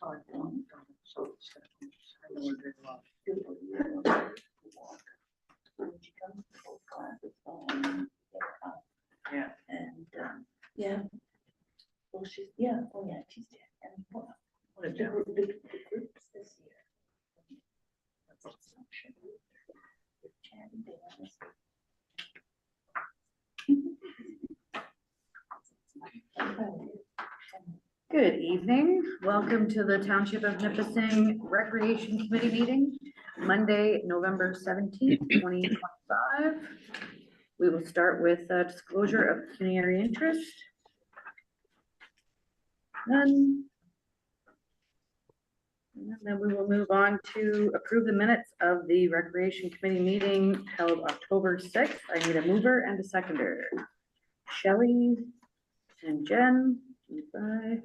So I know there's a lot of people here who walk. When she comes to both classes, yeah, and yeah. Well, she's she's dead. And what a job. The groups this year. Good evening. Welcome to the Township of Nipissing Recreation Committee meeting, Monday, November 17th, 2025. We will start with disclosure of pecuniary interest. None. And then we will move on to approve the minutes of the Recreation Committee meeting held October 6th. I need a mover and a seconder. Shelley and Jen. Bye.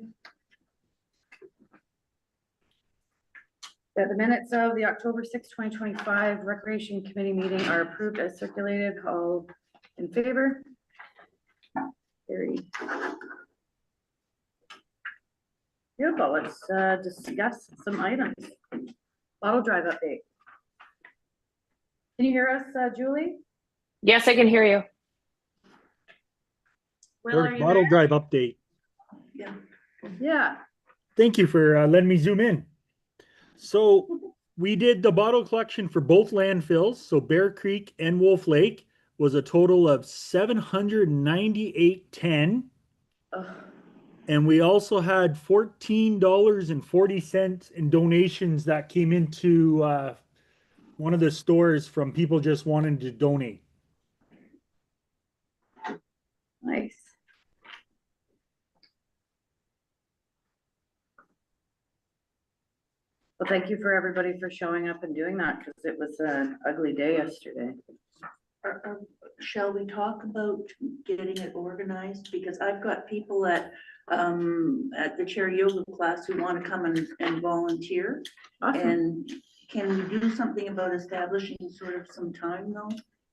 That the minutes of the October 6, 2025 Recreation Committee meeting are approved as circulated. All in favor? Carried. Beautiful. Let's discuss some items. Bottle drive update. Can you hear us, Julie? Yes, I can hear you. Will, are you bottle there? drive update. Yeah. Thank you for letting me zoom in. So we did the bottle collection for both landfills. So Bear Creek and Wolf Lake was a total of 798.10. And we also had $14.40 in donations that came into one of the stores from people just wanting to donate. Nice. Well, thank you for everybody for showing up and doing that, because it was an ugly day yesterday. Shall we talk about getting it organized? Because I've got people at the chair yoga class who want to come and volunteer. Awesome. And can we do something about establishing sort of some time though?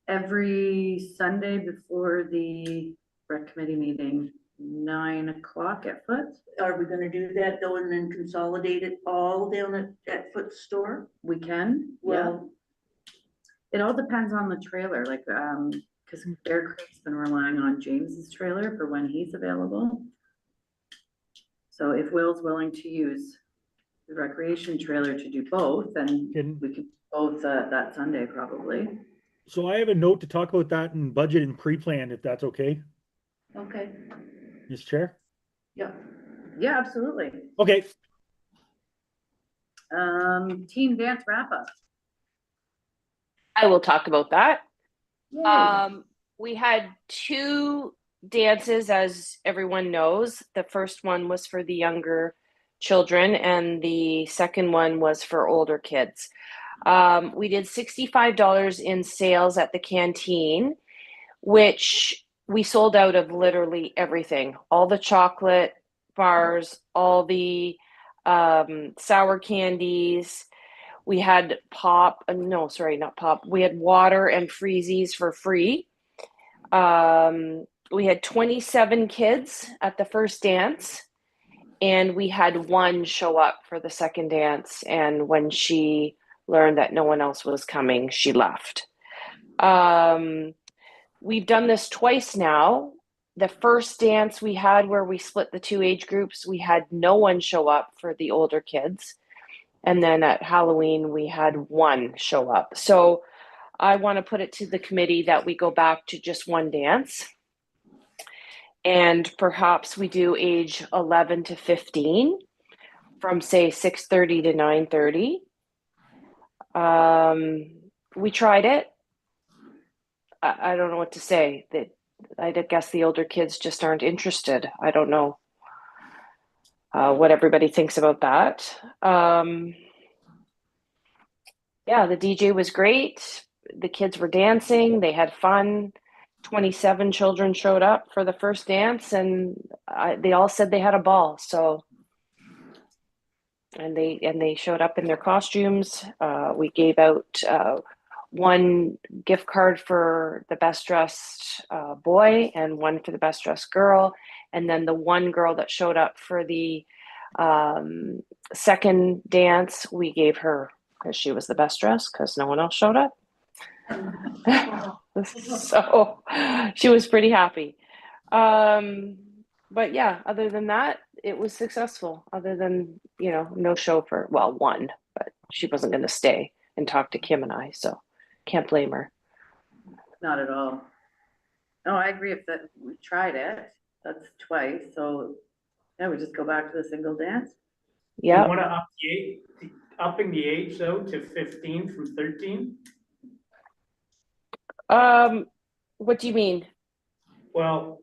Every Sunday before the rec committee meeting, 9 o'clock at Foot. Are we gonna do that though and then consolidate it all down at Foot's store? We can. Well, It all depends on the trailer, like, because Bear Creek's been relying on James's trailer for when he's available. So if Will's willing to use the recreation trailer to do both, then we can both that Sunday probably. So I have a note to talk about that in budget and pre-plan, if that's okay. okay. Ms. Chair? Yeah. Yeah, absolutely. Okay. Team dance wrap up. I will talk about that. Yay. We had 2 dances, as everyone knows. The first one was for the younger children, and the second one was for older kids. We did $65 in sales at the canteen, which we sold out of literally everything. All the chocolate bars, all the sour candies. We had we had water and freezies for free. We had 27 kids at the first dance, and we had 1 show up for the second dance. And when she learned that no one else was coming, she left. We've done this twice now. The first dance we had where we split the 2 age groups, we had no one show up for the older kids. And then at Halloween, we had 1 show up. So I want to put it to the committee that we go back to just 1 dance. And perhaps we do age 11 to 15 from, say, 6:30 to 9:30. We tried it. I don't know what to say. I guess the older kids just aren't interested. I don't know what everybody thinks about that. Yeah, the DJ was great. The kids were dancing. They had fun. 27 children showed up for the first dance, and they all said they had a ball. So, and they showed up in their costumes. We gave out 1 gift card for the best dressed boy and 1 for the best dressed girl. And then the 1 girl that showed up for the Second dance, we gave her because she was the best dressed because no one else showed up. So she was pretty happy. But yeah, other than that, it was successful. Other than, no show for, well, one, but she wasn't going to stay and talk to Kim and I, so can't blame her. Not at all. No, I agree. If that we tried it, that's twice. So yeah, we just go back to the single dance. Yeah. You want to up upping the age though to 15 from 13? What do you mean? Well,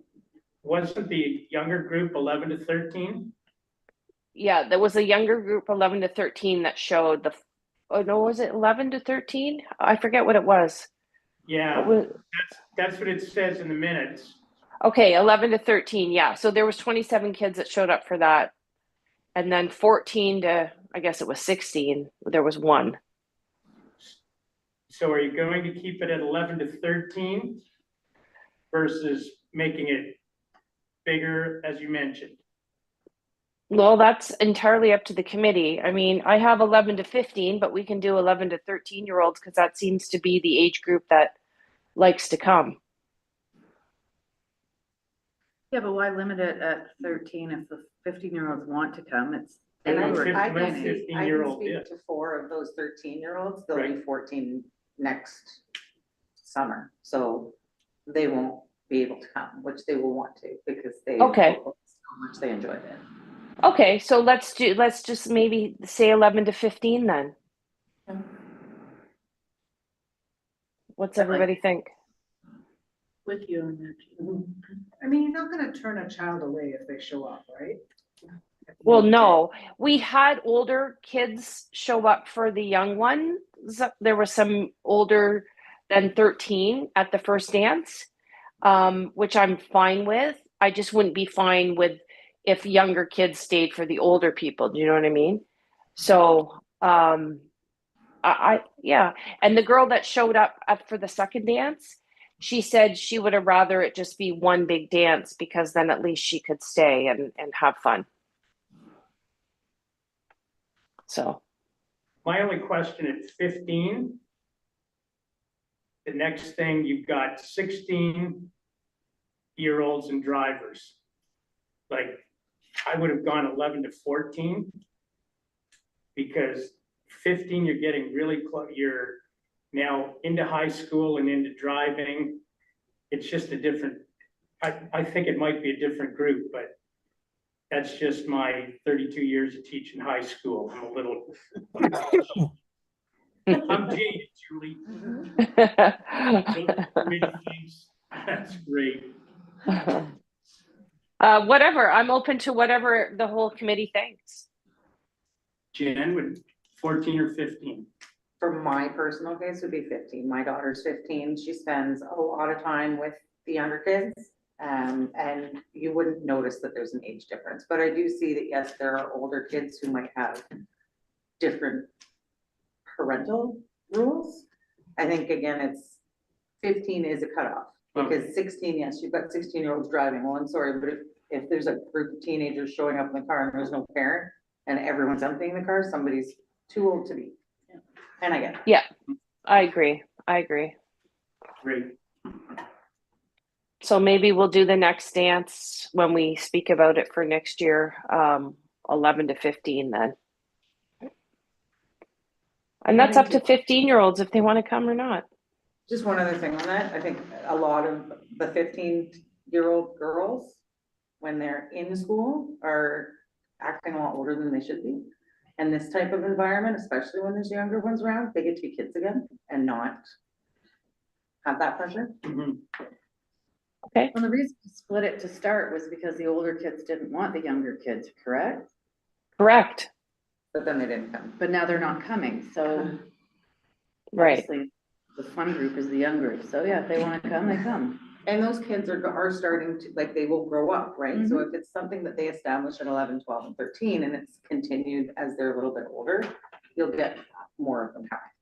wasn't the younger group 11 to 13? Yeah, there was a younger group, 11 to 13, that showed oh no, was it 11 to 13? I forget what it was. Yeah, that's what it says in the minutes. Okay, 11 to 13, yeah. So there was 27 kids that showed up for that. And then 14 to, I guess it was 16, there was one. So are you going to keep it at 11 to 13 versus making it bigger, as you mentioned? Well, that's entirely up to the committee. I mean, I have 11 to 15, but we can do 11 to 13-year-olds because that seems to be the age group that likes to come. Yeah, but why limit it at 13 if the 15-year-olds want to come? It's And I I can can speak to 4 of those 13-year-olds. They'll be 14 next summer, so they won't be able to come, which they will want to because they Okay. how much they enjoyed it. Okay, so let's just maybe say 11 to 15 then. Yeah. What's everybody think? with you on that. I mean, you're not gonna turn a child away if they show up, right? Well, no, we had older kids show up for the young ones. There was some older than 13 at the first dance, which I'm fine with. I just wouldn't be fine with if younger kids stayed for the older people. Do you know what I mean? So, yeah. And the girl that showed up for the second dance, she said she would have rather it just be one big dance because then at least she could stay and have fun. So my only question at 15, the next thing you've got 16-year-olds and drivers. Like I would have gone 11 to 14 because 15, you're getting really close. You're now into high school and into driving. It's just a different, I think it might be a different group, but that's just my 32 years of teaching high school. I'm a little, I'm jaded, Julie. That's great. Whatever, I'm open to whatever the whole committee thinks. Jen, would 14 or 15? For my personal case would be 15. My daughter's 15. She spends a lot of time with the younger kids. And you wouldn't notice that there's an age difference, but I do see that, yes, there are older kids who might have different parental rules. I think again, it's 15 is a cutoff because 16, yes, you've got 16-year-olds driving. Well, I'm sorry, but if there's a group of teenagers showing up in the car and there's no parent and everyone's emptying the car, somebody's too old to be. And I get it. Yeah, I agree. Great. So maybe we'll do the next dance when we speak about it for next year, 11 to 15 then. And that's up to 15-year-olds if they want to come or not. Just one other thing on that. I think a lot of the 15-year-old girls, when they're in school, are acting a lot older than they should be. And this type of environment, especially when there's younger ones around, they get to be kids again and not have that pressure. Mm-hmm. Okay. Well, the reason to split it to start was because the older kids didn't want the younger kids, correct? Correct. But then they didn't come. But now they're not coming, so Right. obviously the fun group is the young group. So yeah, if they want to come, they come. And those kids are starting to, like, they will grow up, right? So if it's something that they establish at 11, 12, and 13, and it's continued as they're a little bit older, you'll get more of them coming.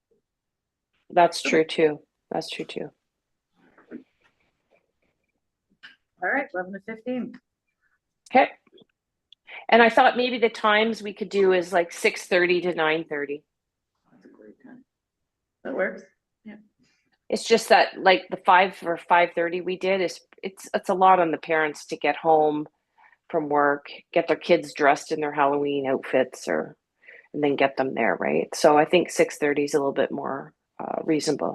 That's true too. All right, 11 to 15. Okay. And I thought maybe the times we could do is like 6:30 to 9:30. That's a great time. That works. It's just that like the 5 or 5:30 we did is it's a lot on the parents to get home from work, get their kids dressed in their Halloween outfits and then get them there, right? So I think 6:30 is a little bit more reasonable.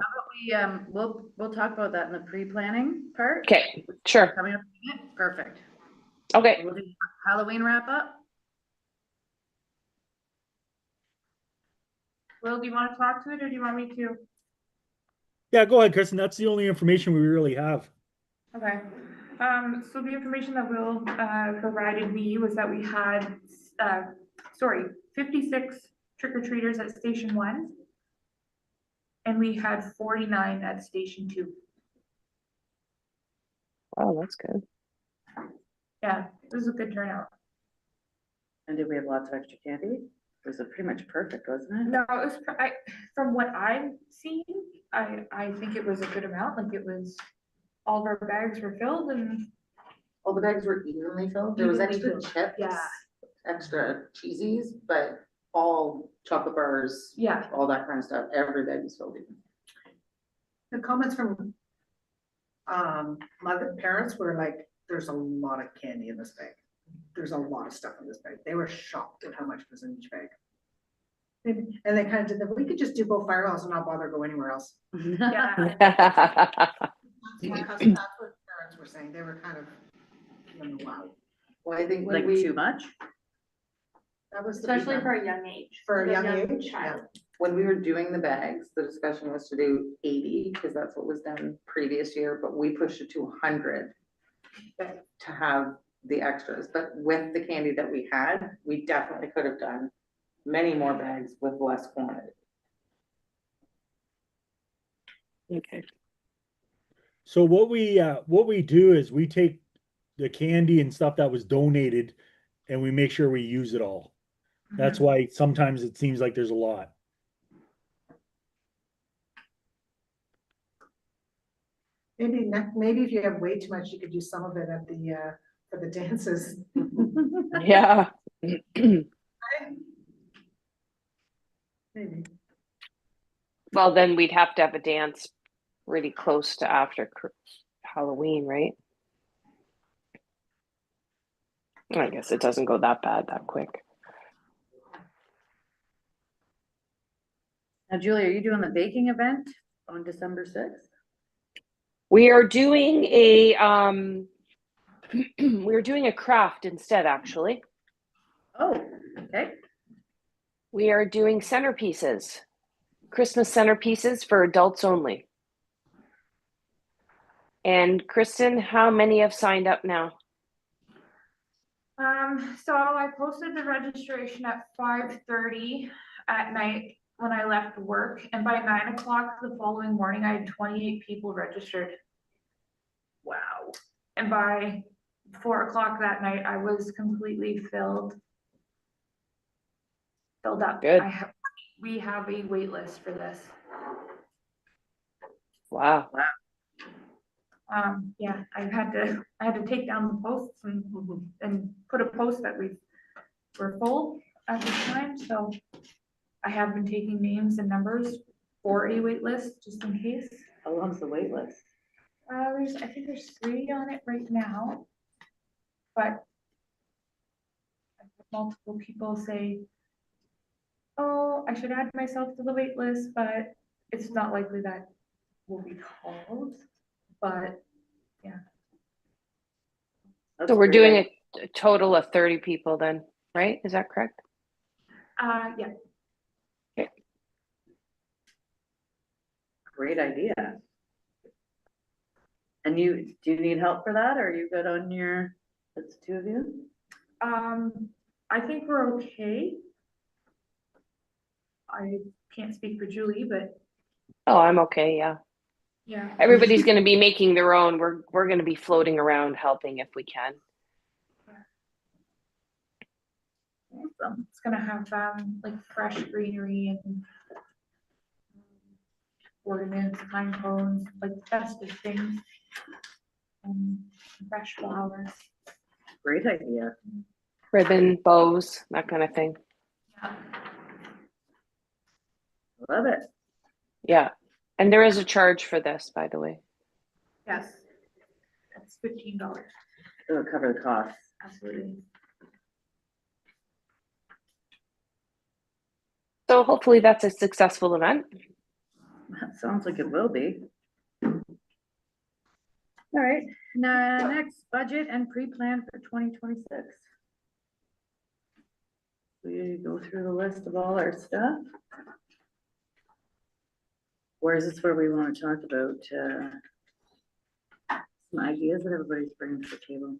We'll talk about that in the pre-planning part. Okay, sure. Coming up in a minute. Perfect. Okay. We'll do Halloween wrap up. Will, do you want to talk to it or do you want me to? Yeah, go ahead, Kristen. That's the only information we really have. Okay. So the information that Will provided me was that we had 56 trick-or-treaters at Station 1. And we had 49 at Station 2. Oh, that's good. Yeah, it was a good turnout. And did we have lots of extra candy? It was pretty much perfect, wasn't it? No, it was, from what I've seen, I think it was a good amount. Like it was, all of our bags were filled and. All the bags were evenly filled. There was Evenly extra filled, chips, yeah. extra cheesies, but all chocolate bars, Yeah. all that kind of stuff. Every bag was filled even. The comments from mother parents were like, there's a lot of candy in this bag. There's a lot of stuff in this bag. They were shocked at how much was in each bag. And they kind of did that. We could just do both firehouse and not bother go anywhere else. Yeah. That's what parents were saying. They were kind of, wow. Well, I think when Like we, too much? That was the Especially big for one. a young age. For a Like young age, child. when we were doing the bags, the discussion was to do 80 because that's what was done previous year, but we pushed it to 100 to have the extras. But with the candy that we had, we definitely could have done many more bags with less quantity. Okay. So what we do is we take the candy and stuff that was donated and we make sure we use it all. That's why sometimes it seems like there's a lot. Maybe if you have way too much, you could use some of it at the for the dances. Yeah. Maybe. Well, then we'd have to have a dance really close to after Halloween, right? I guess it doesn't go that bad that quick. Now, Julie, are you doing the baking event on December 6th? We are doing a we're doing a craft instead, actually. Oh, okay. We are doing centerpieces, Christmas centerpieces for adults only. And Kristen, how many have signed up now? So I posted the registration at 5:30 at night when I left work, and by 9 o'clock the following morning, I had 28 people registered. Wow. And by 4 o'clock that night, I was completely filled up. Good. We have a wait list for this. Wow. Yeah, I had to take down the posts and put a post that we're full at this time, so I have been taking names and numbers for a wait list just in case. How long's the wait list? I think there's 3 on it right now, but I've had multiple people say, oh, I should add myself to the wait list, but it's not likely that will be called, but yeah. That's So we're great. doing a total of 30 people then, right? Is that correct? Yeah. Great idea. And do you need help for that, or are you good on your, that's 2 of you? I think we're okay. I can't speak for Julie, but Oh, I'm okay, yeah. yeah. Everybody's going to be making their own. We're going to be floating around helping if we can. Awesome. It's gonna have like fresh greenery and ornaments, pine cones, like festive things, and fresh flowers. Great idea. ribbon, bows, that kind of thing. Love it. Yeah. And there is a charge for this, by the way. Yes. That's $15. It'll cover the costs. Absolutely. So hopefully that's a successful event. That sounds like it will be. All right, now, next, budget and pre-plan for 2026. We go through the list of all our stuff. Or is this where we want to talk about some ideas that everybody's bringing to the table?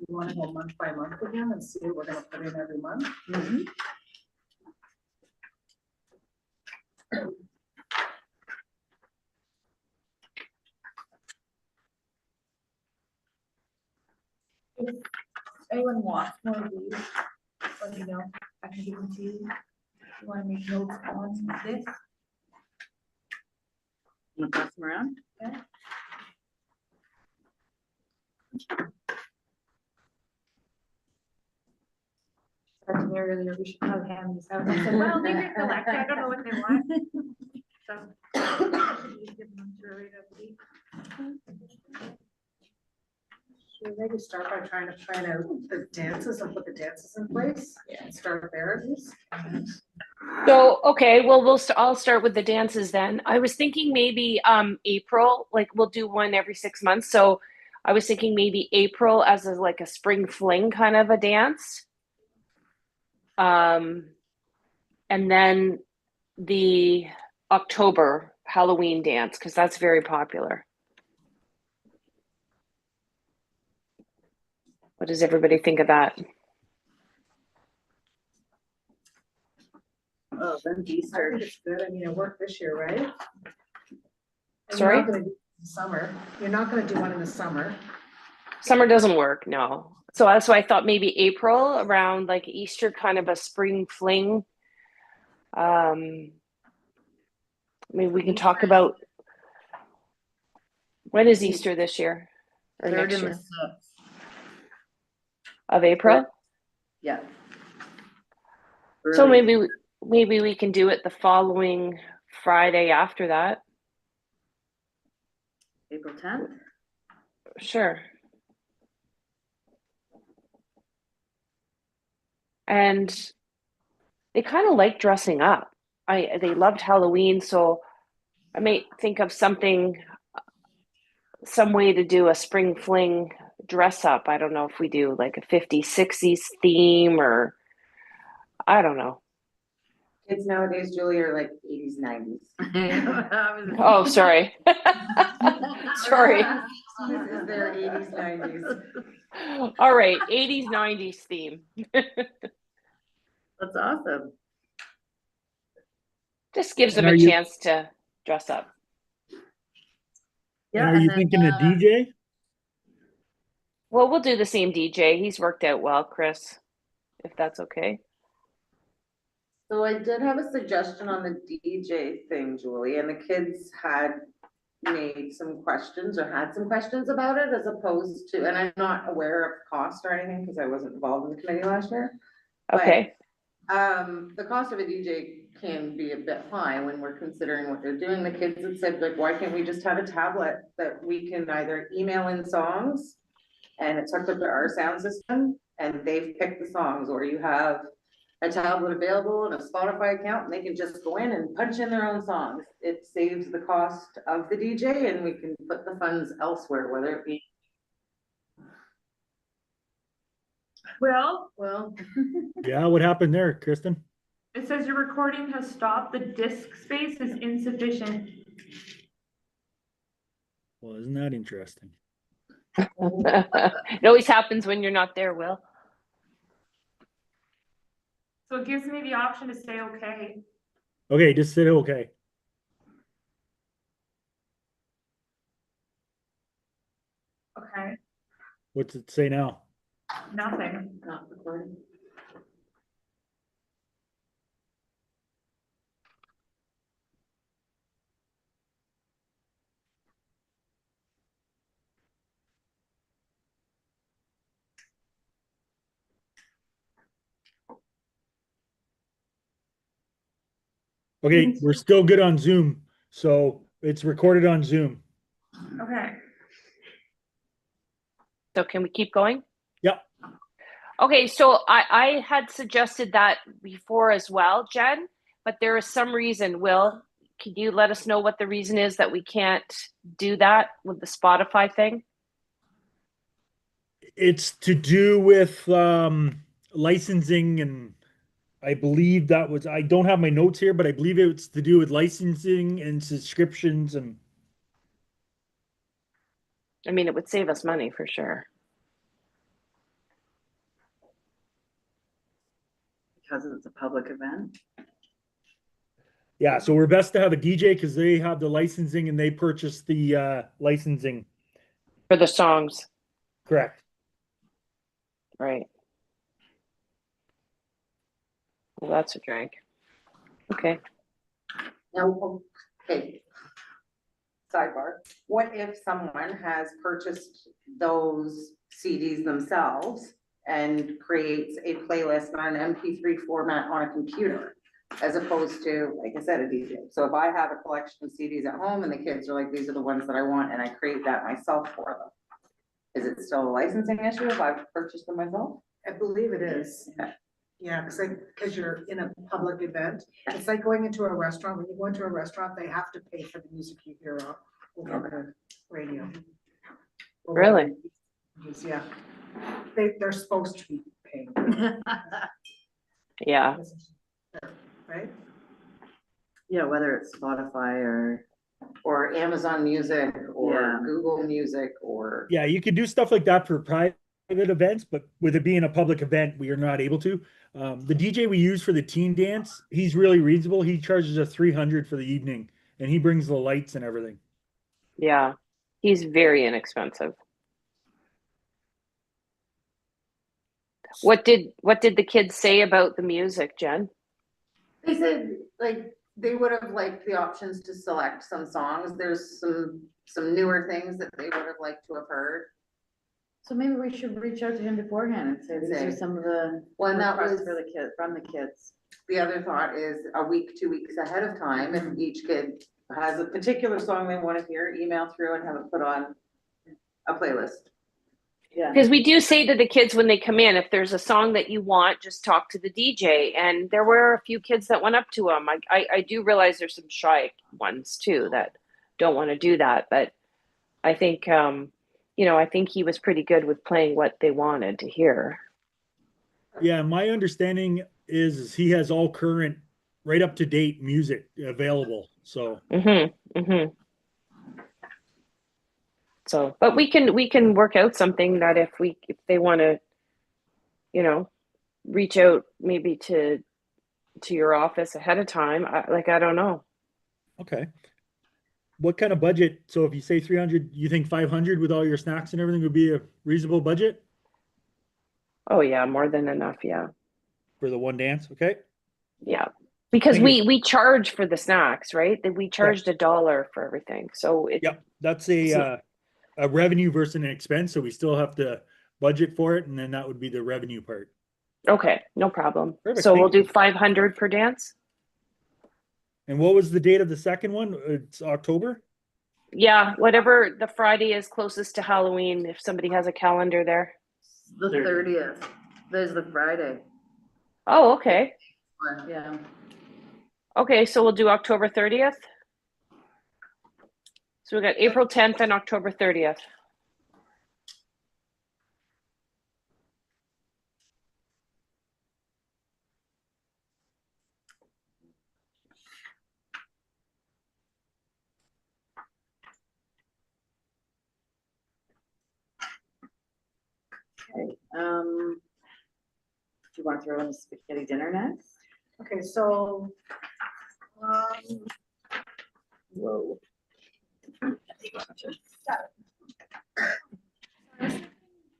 You wanna go month by month again and see what we're gonna put in every month? If anyone wants more of these, let me know. I can give them to you. You wanna make notes on this? Want to pass them around? Said to me earlier, we should have hand these out. I said, well, they can collect, I don't know what they want. So. Give them to her right up the- Should we maybe start by trying to plan out the dances and put the dances in place? Yeah. Start there at least. So, okay, well, I'll start with the dances then. I was thinking maybe April, like we'll do one every 6 months. So I was thinking maybe April as like a spring fling kind of a dance. And then the October Halloween dance, because that's very popular. What does everybody think of that? Oh, then I think Easter. it's good. I mean, it worked this year, right? And Sorry? You're not gonna do it in the summer. You're not gonna do one in the summer. Summer doesn't work, no. So that's why I thought maybe April around like Easter, kind of a spring fling. Maybe we can talk about, when is Easter this year or Third next and the year? 6th. Of April? Yeah. So Early. maybe we can do it the following Friday after that. April 10th. Sure. And they kind of like dressing up. They loved Halloween, so I may think of something, some way to do a spring fling dress up. I don't know if we do like a 50s, 60s theme, or I don't know. Kids nowadays, Julie, are like 80s, 90s. Oh, sorry. Sorry. Is their 80s, 90s. All right, 80s, 90s theme. That's awesome. Just gives them And a are you- chance to dress up. And are you then, thinking a DJ? Well, we'll do the same DJ. He's worked out well, Chris, if that's okay. So I did have a suggestion on the DJ thing, Julie, and the kids had made some questions or had some questions about it as opposed to, and I'm not aware of cost or anything because I wasn't involved in the committee last year. Okay. The cost of a DJ can be a bit high when we're considering what they're doing. The kids had said, like, why can't we just have a tablet that we can either email in songs and it's hooked up to our sound system and they've picked the songs, or you have a tablet available and a Spotify account and they can just go in and punch in their own songs. It saves the cost of the DJ and we can put the funds elsewhere, whether it be. Well, Yeah, what happened there, Kristen? it says your recording has stopped. The disk space is insufficient. Well, isn't that interesting? It always happens when you're not there, Will. So it gives me the option to say, okay. Okay, just say okay. Okay, What's it say now? nothing. Not recording. Okay, we're still good on Zoom, so it's recorded on Zoom. Okay. So can we keep going? Yep. Okay, so I had suggested that before as well, Jen, but there is some reason. Will, can you let us know what the reason is that we can't do that with the Spotify thing? It's to do with licensing, and I believe that was, I don't have my notes here, but I believe it's to do with licensing and subscriptions and I mean, it would save us money for sure. Because it's a public event. yeah, so we're best to have a DJ because they have the licensing and they purchase the licensing. For the songs, Correct. right? Well, that's a drag. Okay. Now, okay. Sidebar, what if someone has purchased those CDs themselves and creates a playlist on an MP3 format on a computer? As opposed to, like I said, a DJ. So if I have a collection of CDs at home and the kids are like, these are the ones that I want, and I create that myself for them, is it still a licensing issue if I've purchased them myself? I believe it is. Okay. Yeah, because you're in a public event. It's like going into a restaurant. When you go into a restaurant, they have to pay for the music you hear over the radio. Or Really? Yeah. They're supposed to be paying. Yeah. Right? Yeah, whether it's Spotify Or Amazon Music or Yeah. Google Music or. Yeah, you could do stuff like that for private events, but with it being a public event, we are not able to. The DJ we use for the teen dance, he's really reasonable. He charges us 300 for the evening, and he brings the lights and everything. Yeah. He's very inexpensive. What did the kids say about the music, Jen? They said, like, they would have liked the options to select some songs. There's some newer things that they would have liked to have heard. So maybe we should reach out to him beforehand and say, these are some of the Well, and that requests was for the kids, from the kids. the other thought is a week, 2 weeks ahead of time, if each kid has a particular song they want to hear, email through and have it put on a playlist. Yeah. Because we do say to the kids when they come in, if there's a song that you want, just talk to the DJ. And there were a few kids that went up to him. I do realize there's some shy ones too that don't want to do that. But I think, I think he was pretty good with playing what they wanted to hear. Yeah, my understanding is he has all current, right up to date music available. So So, but we can work out something that if they want to, reach out maybe to your office ahead of time. I don't know. okay. What kind of budget? So if you say 300, you think 500 with all your snacks and everything would be a reasonable budget Oh yeah, more than enough. Yeah. for the one dance? Okay. Yeah. Because Thank we charge for the snacks, right? That we charged $1 for everything. So Yep, that's a revenue versus an expense, so we still have to budget for it, and then that would be the revenue part. okay, no problem. Perfect, So we'll thank do 500 per dance. And what was the date of the second one? It's October? Yeah, whatever the Friday is closest to Halloween, if somebody has a calendar there. The 30th. There's the Friday. Oh, okay. Yeah. Okay, so we'll do October 30th. So we got April 10th and October 30th. Okay. Do you want to throw in the spaghetti dinner next? Okay, so, Whoa.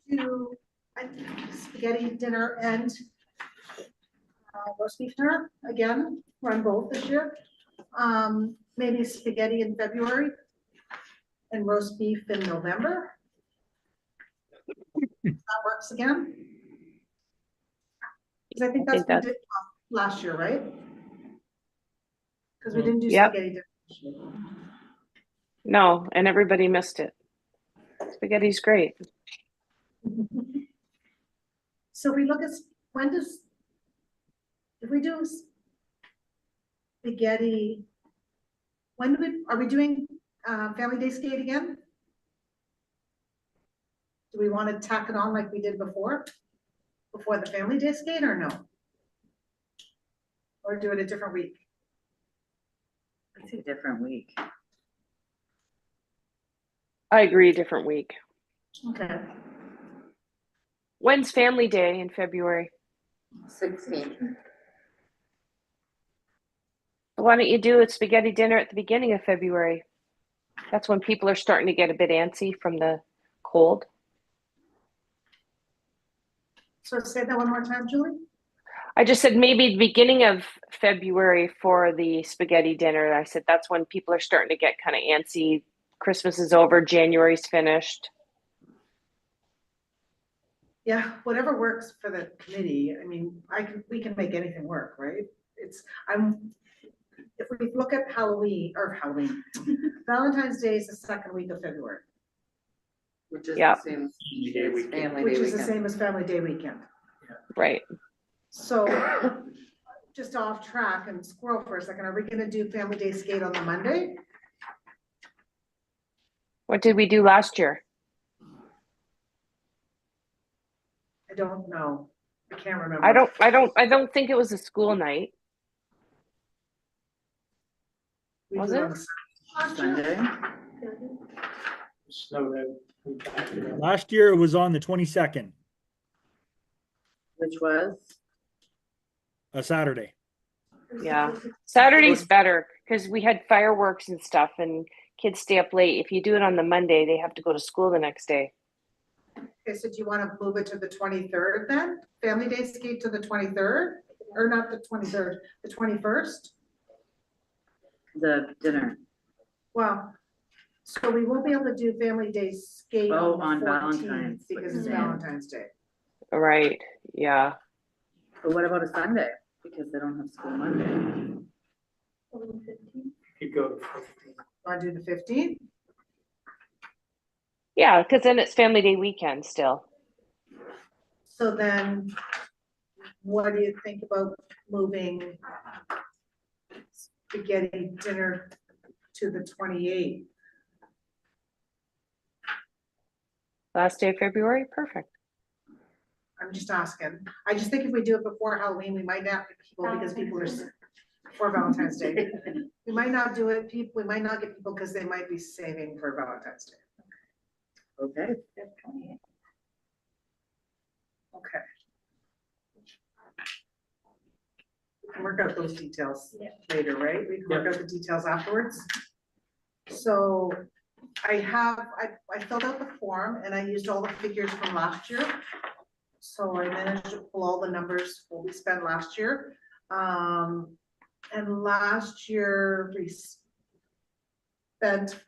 do spaghetti dinner and roast beef dinner, again, run both this year. Maybe spaghetti in February and roast beef in November. That works again. Because I think that's what we did last year, right? Cause we didn't do Yep. spaghetti dinner. No, and everybody missed it. Spaghetti's great. So we look at, if we do spaghetti, are we doing, family day skate again? Do we want to tack it on like we did before the family day skate, or no? Or do it a different week? It's a different week. I agree, different week. Okay. When's Family Day in February? 16. Why don't you do a spaghetti dinner at the beginning of February? That's when people are starting to get a bit antsy from the cold. So say that one more time, Julie? I just said maybe the beginning of February for the spaghetti dinner. I said that's when people are starting to get kind of antsy. Christmas is over, January's finished. Yeah, whatever works for the committee. I mean, we can make anything work, right? If we look at Halloween, Valentine's Day is the second week of February, Which is Yeah. the same as Family Day it's weekend. family which day is the weekend. same as Family Day weekend. Right. So just off track and squirrel for a second, are we gonna do Family Day skate on the Monday? What did we do last year? I don't know. I can't remember. I don't think it was a school night. We Was do it? on the Sunday. Sunday. Snowed out. Last year it was on the 22nd, Which was, a Saturday. Yeah. Saturday's better because we had fireworks and stuff and kids stay up late. If you do it on the Monday, they have to go to school the next day. Okay, so do you wanna move it to the 23rd then? Family Day skate to the 23rd, or not the 23rd, the 21st? the dinner. Well, so we won't be able to do Family Day skate Oh, on on the 14th Valentine's, what because you're it's saying. Valentine's Day. Right. Yeah. But what about a Sunday? Because they don't have school Monday. Could go to 15. Want to do the 15th? Yeah, because then it's Family Day weekend still. So then, what do you think about moving spaghetti dinner to the 28th? Last day of February? Perfect. I'm just asking. I just think if we do it before Halloween, we might not get people because people are for Valentine's Day. We might not do it, we might not get people because they might be saving for Valentine's Day. Okay. Okay. We can work out those details later, right? We can work out the details afterwards. So I filled out the form and I used all the figures from last year. So I managed to pull all the numbers, what we spent last year. And last year we spent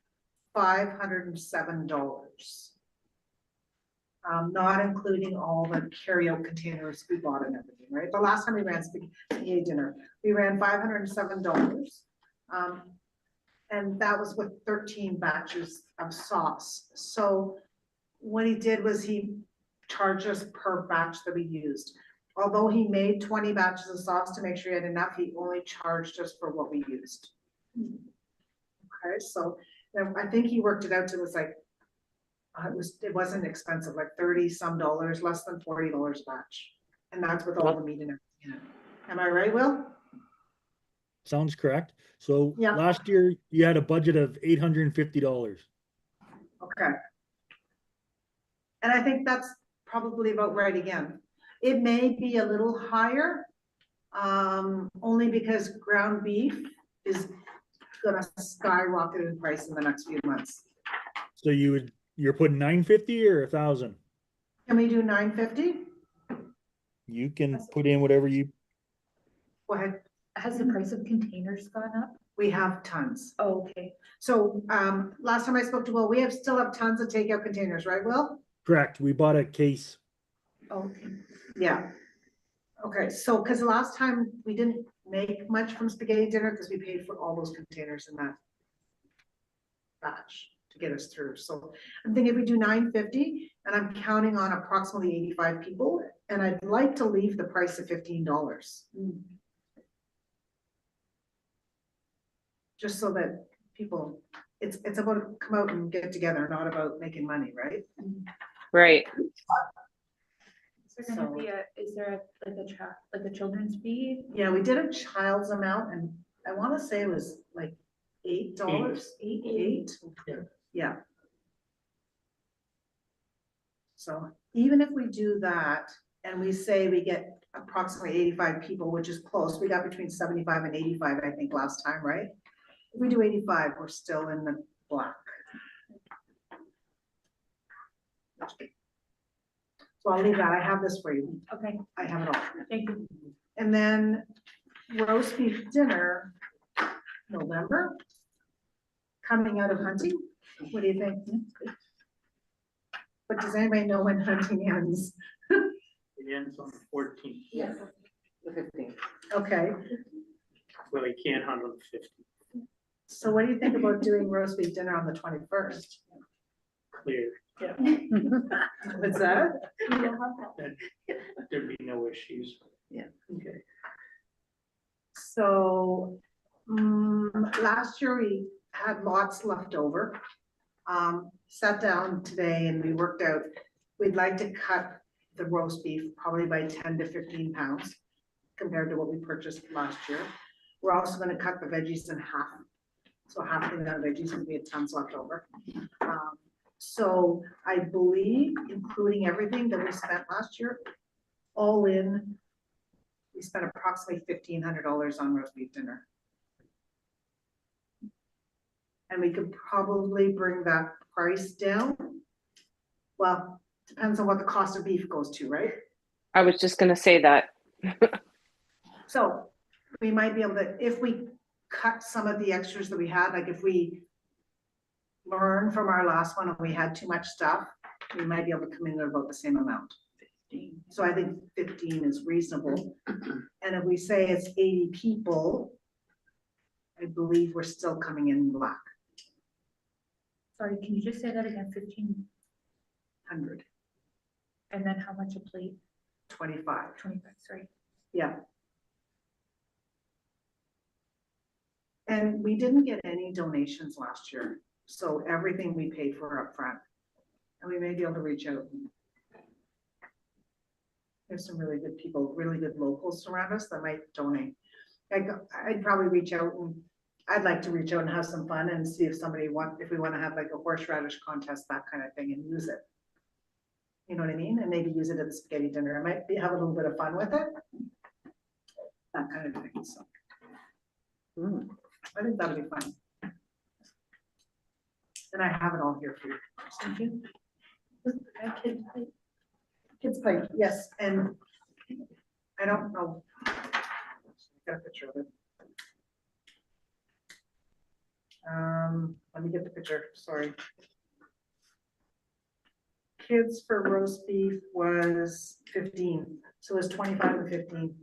$507. Not including all the carryout containers we bought and everything, right? The last time we ran spaghetti dinner, we ran $507. And that was with 13 batches of sauce. So what he did was he charged us per batch that we used. Although he made 20 batches of sauce to make sure he had enough, he only charged us for what we used. Okay, so I think he worked it out to, it was like, it wasn't expensive, like 30 some dollars, less than $40 a batch. And that's with all the meat and everything in it. Am I right, Will? Sounds correct. So Yeah. last year you had a budget of $850. Okay. And I think that's probably about right again. It may be a little higher, only because ground beef is gonna skyrocket in price in the next few months. So you're putting 950 or 1,000? Can we do 950? You can put in whatever you, Go ahead. Has the price of containers gone up? We have tons. Oh, okay. So, last time I spoke to Will, we still have tons of takeout containers, right, Will? correct, we bought a case. Okay. Yeah. Okay, so, cause the last time we didn't make much from spaghetti dinner because we paid for all those containers in that batch to get us through. So I'm thinking if we do $9.50 and I'm counting on approximately 85 people, and I'd like to leave the price at $15. Just so that people, it's about to come out and get together, not about making money, right? Right. Is there gonna be like a children's fee? Yeah, we did a child's amount and I wanna say it was like $8, eight. Yeah. Yeah. So even if we do that and we say we get approximately 85 people, which is close, we got between 75 and 85, I think, last time, right? If we do 85, we're still in the black. So I'll leave that. I have this for you. Okay, I have it all. thank you. And then roast beef dinner, November. Coming out of hunting, what do you think? But does anybody know when hunting ends? It ends on the 14th. Yeah. The 15th. Okay, Well, you can't hunt on the 15th. so what do you think about doing roast beef dinner on the 21st? Clear. What's that? There'd be no issues. Okay. So, last year we had lots left over. Sat down today and we worked out, we'd like to cut the roast beef probably by 10 to 15 pounds compared to what we purchased last year. We're also gonna cut the veggies in half. So half of the veggies and we had tons left over. So I believe, including everything that we spent last year, all in, we spent approximately $1,500 on roast beef dinner. And we could probably bring that price down. Well, depends on what the cost of beef goes to, right? I was just gonna say that. So we might be able to, if we cut some of the extras that we had, like if we learn from our last one and we had too much stuff, we might be able to come in at about the same amount. So I think 15 is reasonable. And if we say it's 80 people, I believe we're still coming in black, Sorry, can you just say that again, 100, and then how much a plate? 25, 25, sorry. yeah. And we didn't get any donations last year, so everything we paid for upfront. And we may be able to reach out. There's some really good people, really good locals around us that might donate. I'd probably reach out and I'd like to reach out and have some fun and see if if we want to have like a horseradish contest, that kind of thing, and use it. You know what I mean? And maybe use it at the spaghetti dinner. I might have a little bit of fun with it. That kind of thing, so. I think that'll be fun. And I have it all here for you. Thank you. Kids play, yes, and I don't know. Got a picture of it. Let me get the picture, sorry. Kids for roast beef was 15, so it was 25 and 15.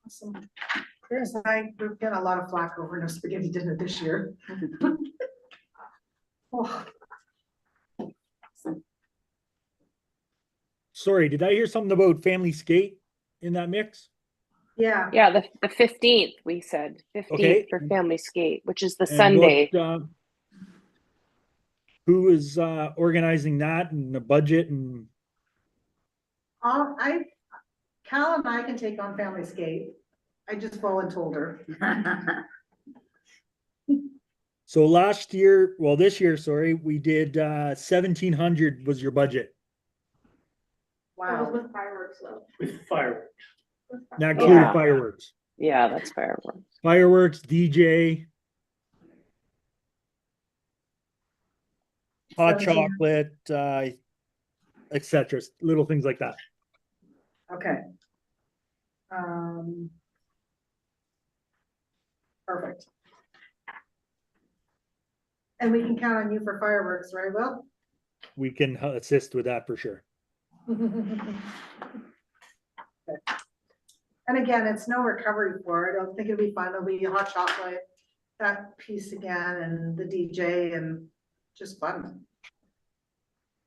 Awesome. We've got a lot of flack over no spaghetti dinner this year. Oh. Sorry, did I hear something about family skate in that mix? Yeah, Yeah, the 15th, we said, 15th Okay. for family skate, which is the And Sunday. what, who is organizing that and the budget and Cal and I can take on family skate. I just voluntold her. so last year, well, this year, sorry, we did 1,700 was your budget. Wow. with fireworks though. With fireworks. That included Yeah. fireworks. Yeah, that's fireworks. Fireworks, DJ, hot 17. chocolate, etc. Little things like that. Okay. Perfect. And we can count on you for fireworks, right, Will? We can assist with that for sure. And again, it's no recovery for it. I don't think it'll be fun. It'll be hot chocolate, that piece again, and the DJ, and just fun.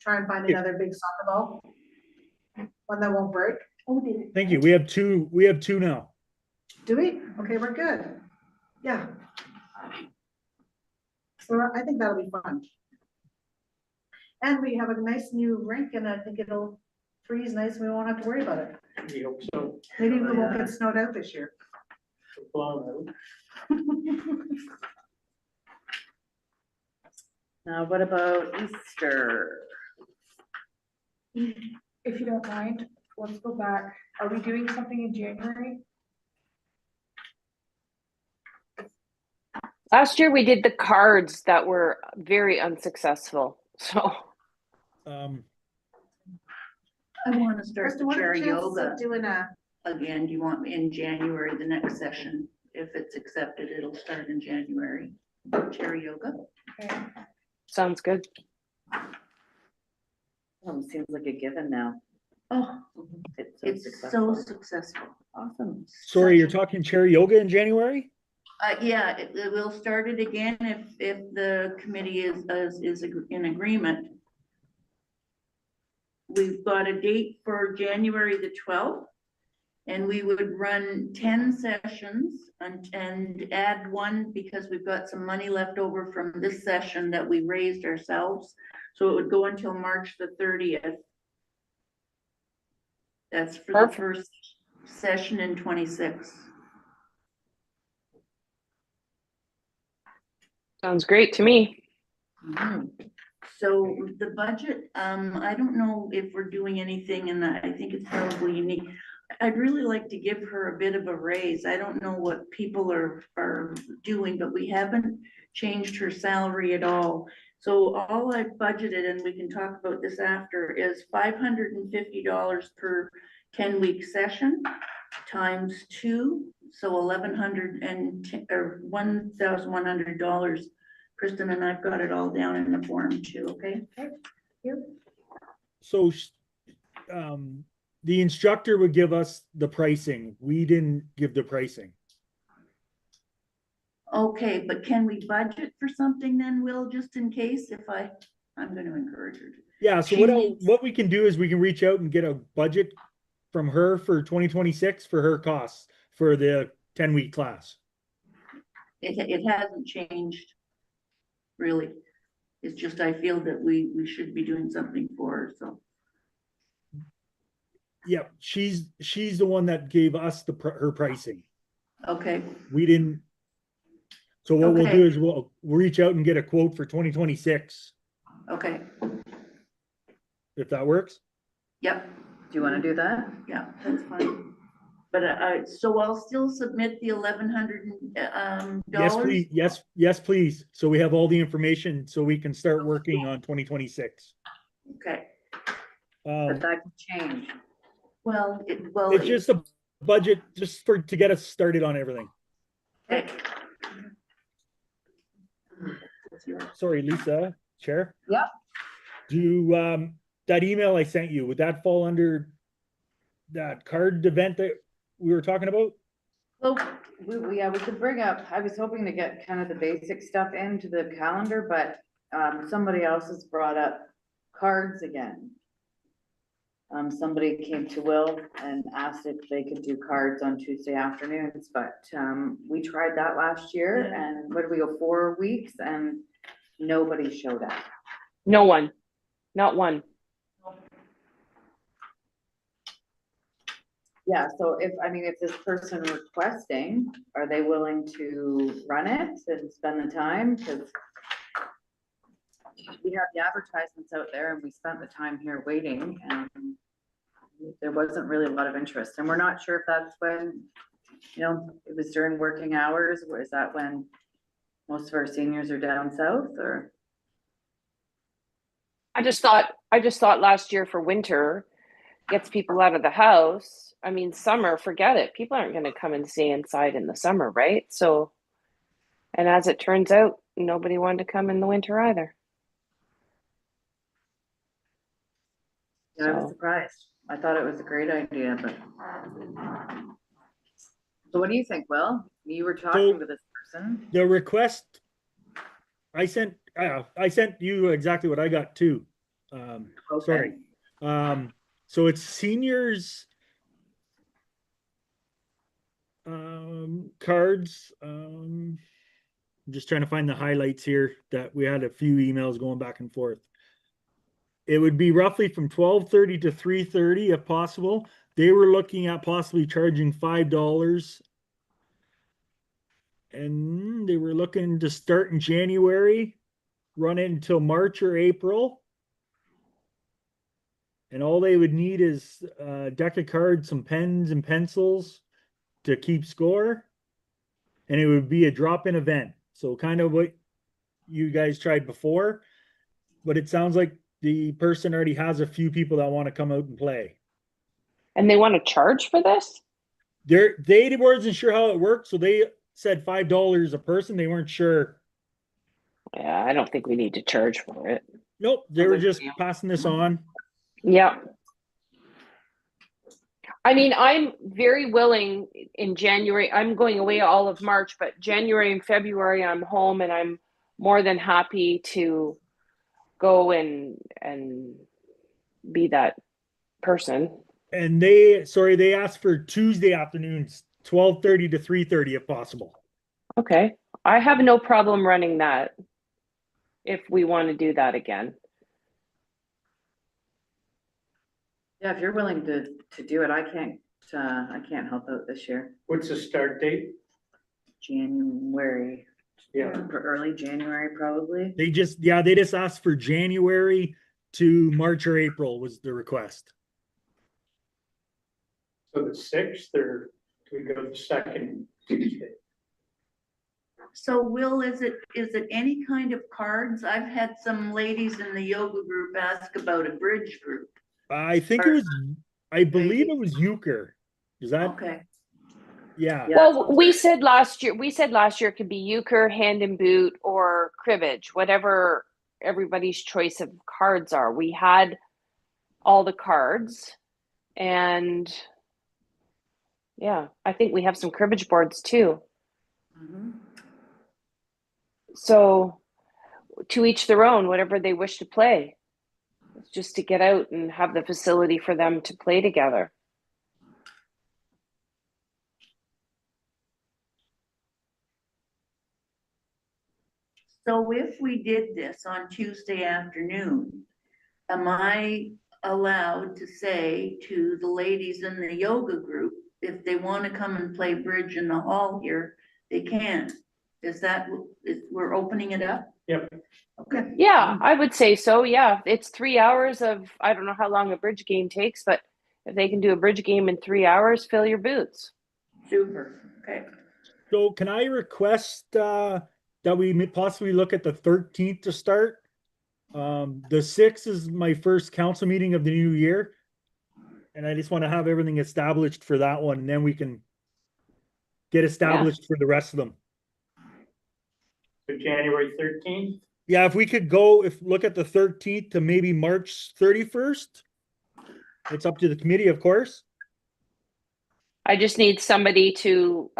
Try and find another big soccer ball. One that won't break. Oh, did it? Thank you. We have two now. Do we? Okay, we're good. Yeah. So I think that'll be fun. And we have a nice new rink, and I think it'll freeze nice, and we won't have to worry about it. We hope so. Maybe we won't get snowed out this year. Blown out. Now, what about Easter? If you don't mind, let's go back. Are we doing something in January? Last year we did the cards that were very unsuccessful. So I want to start Krista, the what are chair the chances yoga of doing a, again. Do you want in January, the next session? If it's accepted, it'll start in January. Chair yoga. Okay. sounds good. Seems like a given now. Oh, It's it's successful. so successful. Awesome. Sorry, you're talking chair yoga in January? Yeah, we'll start it again if the committee is in agreement. We've got a date for January the 12th, and we would run 10 sessions and add one because we've got some money left over from this session that we raised ourselves. So it would go until March the 30th. That's for the first session in 26. Sounds great to me. So the budget, I don't know if we're doing anything, and I think it's probably unique. I'd really like to give her a bit of a raise. I don't know what people are doing, but we haven't changed her salary at all. So all I've budgeted, and we can talk about this after, is $550 per 10-week session times 2, so $1,110 or $1,100. Kristen and I've got it all down in the form too, okay? So, the instructor would give us the pricing. We didn't give the pricing. Okay, but can we budget for something then, Will, just in case I'm gonna encourage her to. Yeah, so what we can do is we can reach out and get a budget from her for 2026 for her costs for the 10-week class. It hasn't changed, really. It's just I feel that we should be doing something for her, so. Yeah, she's the one that gave us her pricing. Okay, We didn't. So what we'll Okay. do is we'll reach out and get a quote for 2026, okay, if that works. yep, Do you want to do that? yeah, that's fine. But so I'll still submit the $1,100 Yes, please. Yes, please. So we have all the information so we can start working on 2026. Okay, But that can change. well, It's just a budget just to get us started on everything. okay. Sorry, Lisa, Chair. Yep. Do, that email I sent you, would that fall under that card event that we were talking about? Well, we could bring up, I was hoping to get kind of the basic stuff into the calendar, but somebody else has brought up cards again. Somebody came to Will and asked if they could do cards on Tuesday afternoons, but we tried that last year, and what did we go, 4 weeks, and nobody showed up. No one, not one. Yeah, so if this person requesting, are they willing to run it and spend the time? Because we have the advertisements out there and we spent the time here waiting, and there wasn't really a lot of interest, and we're not sure if that's when, it was during working hours, or is that when most of our seniors are down south, or? I just thought last year for winter gets people out of the house. I mean, summer, forget it. People aren't going to come and stay inside in the summer, right? So, and as it turns out, nobody wanted to come in the winter either. Yeah, I was So- surprised. I thought it was a great idea, but. So what do you think, Will? You were talking to this person? The request I sent you exactly what I got too. Sorry. So it's seniors cards. I'm just trying to find the highlights here that we had a few emails going back and forth. It would be roughly from 12:30 to 3:30 if possible. They were looking at possibly charging $5. And they were looking to start in January, run it until March or April. And all they would need is a deck of cards, some pens and pencils to keep score. And it would be a drop-in event. So kind of what you guys tried before, but it sounds like the person already has a few people that want to come out and play. And they want to charge for this? They wasn't sure how it worked, so they said $5 a person. They weren't sure. Yeah, I don't think we need to charge for it. Nope, they were just passing this on. Yeah. I mean, I'm very willing in January. I'm going away all of March, but January and February I'm home, and I'm more than happy to go and be that person. And they asked for Tuesday afternoons, 12:30 to 3:30 if possible. Okay. I have no problem running that if we want to do that again. Yeah, if you're willing to do it, I can't help out this year. What's the start date? January, Yeah, early January, probably. They just asked for January to March or April was the request. so the 6th, or do we go the second Tuesday? So Will, is it any kind of cards? I've had some ladies in the yoga group ask about a bridge group. I believe it was euchre. Is that? Okay, Yeah. Yeah. Well, we said last year it could be euchre, hand and boot, or cribbage, whatever everybody's choice of cards are. We had all the cards, and yeah, I think we have some cribbage boards too. Mhm. So to each their own, whatever they wish to play. It's just to get out and have the facility for them to play together. so if we did this on Tuesday afternoon, am I allowed to say to the ladies in the yoga group, if they want to come and play bridge in the hall here, they can? We're opening it up? Yep. Okay. Yeah, I would say so. Yeah, it's 3 hours of, I don't know how long a bridge game takes, but if they can do a bridge game in 3 hours, fill your boots. Super, okay. So can I request that we possibly look at the 13th to start? The 6th is my first council meeting of the new year. And I just want to have everything established for that one, and then we can get established for the rest of them. So January 13th? Yeah, if we could look at the 13th to maybe March 31st. It's up to the committee, of course. I just need somebody to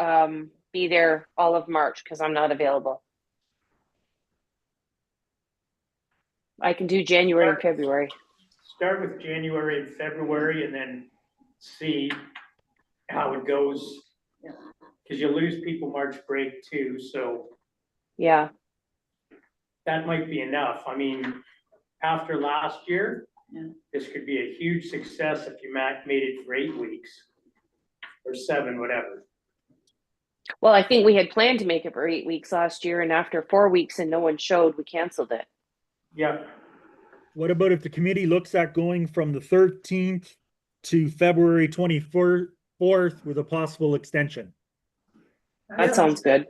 be there all of March because I'm not available. I can do January and February. Start with January and February and then see how it goes. Because you lose people March break too, so Yeah. that might be enough. I mean, after last year, Yeah. this could be a huge success if you made it for 8 weeks or 7, whatever. Well, I think we had planned to make it for 8 weeks last year, and after 4 weeks and no one showed, we canceled it. Yeah, What about if the committee looks at going from the 13th to February 24th with a possible extension? That sounds good.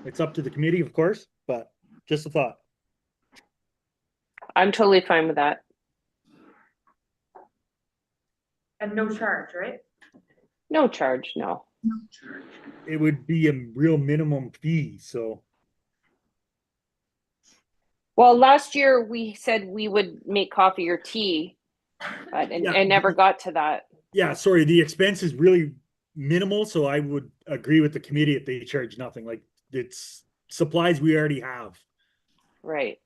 It's up to the committee, of course, but just a thought. I'm totally fine with that. And no charge, right? No charge, no. It would be a real minimum fee, so. Well, last year we said we would make coffee or tea, but Yeah. and never got to that. Yeah, sorry, the expense is really minimal, so I would agree with the committee if they charge nothing, like, it's supplies we already have. Right.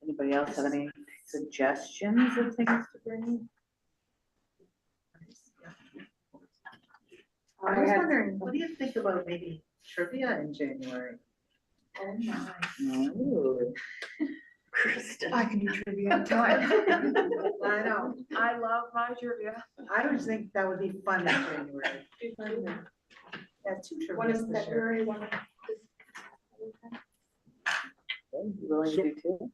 Anybody else have any suggestions of things to bring? I was wondering, what do you think about maybe trivia in January? Oh my. No. Kristen. I can do trivia anytime. I know, I love my trivia. I don't think that would be fun in January. Yeah, 2 One trivias in this year. February, one in. You willing to do two?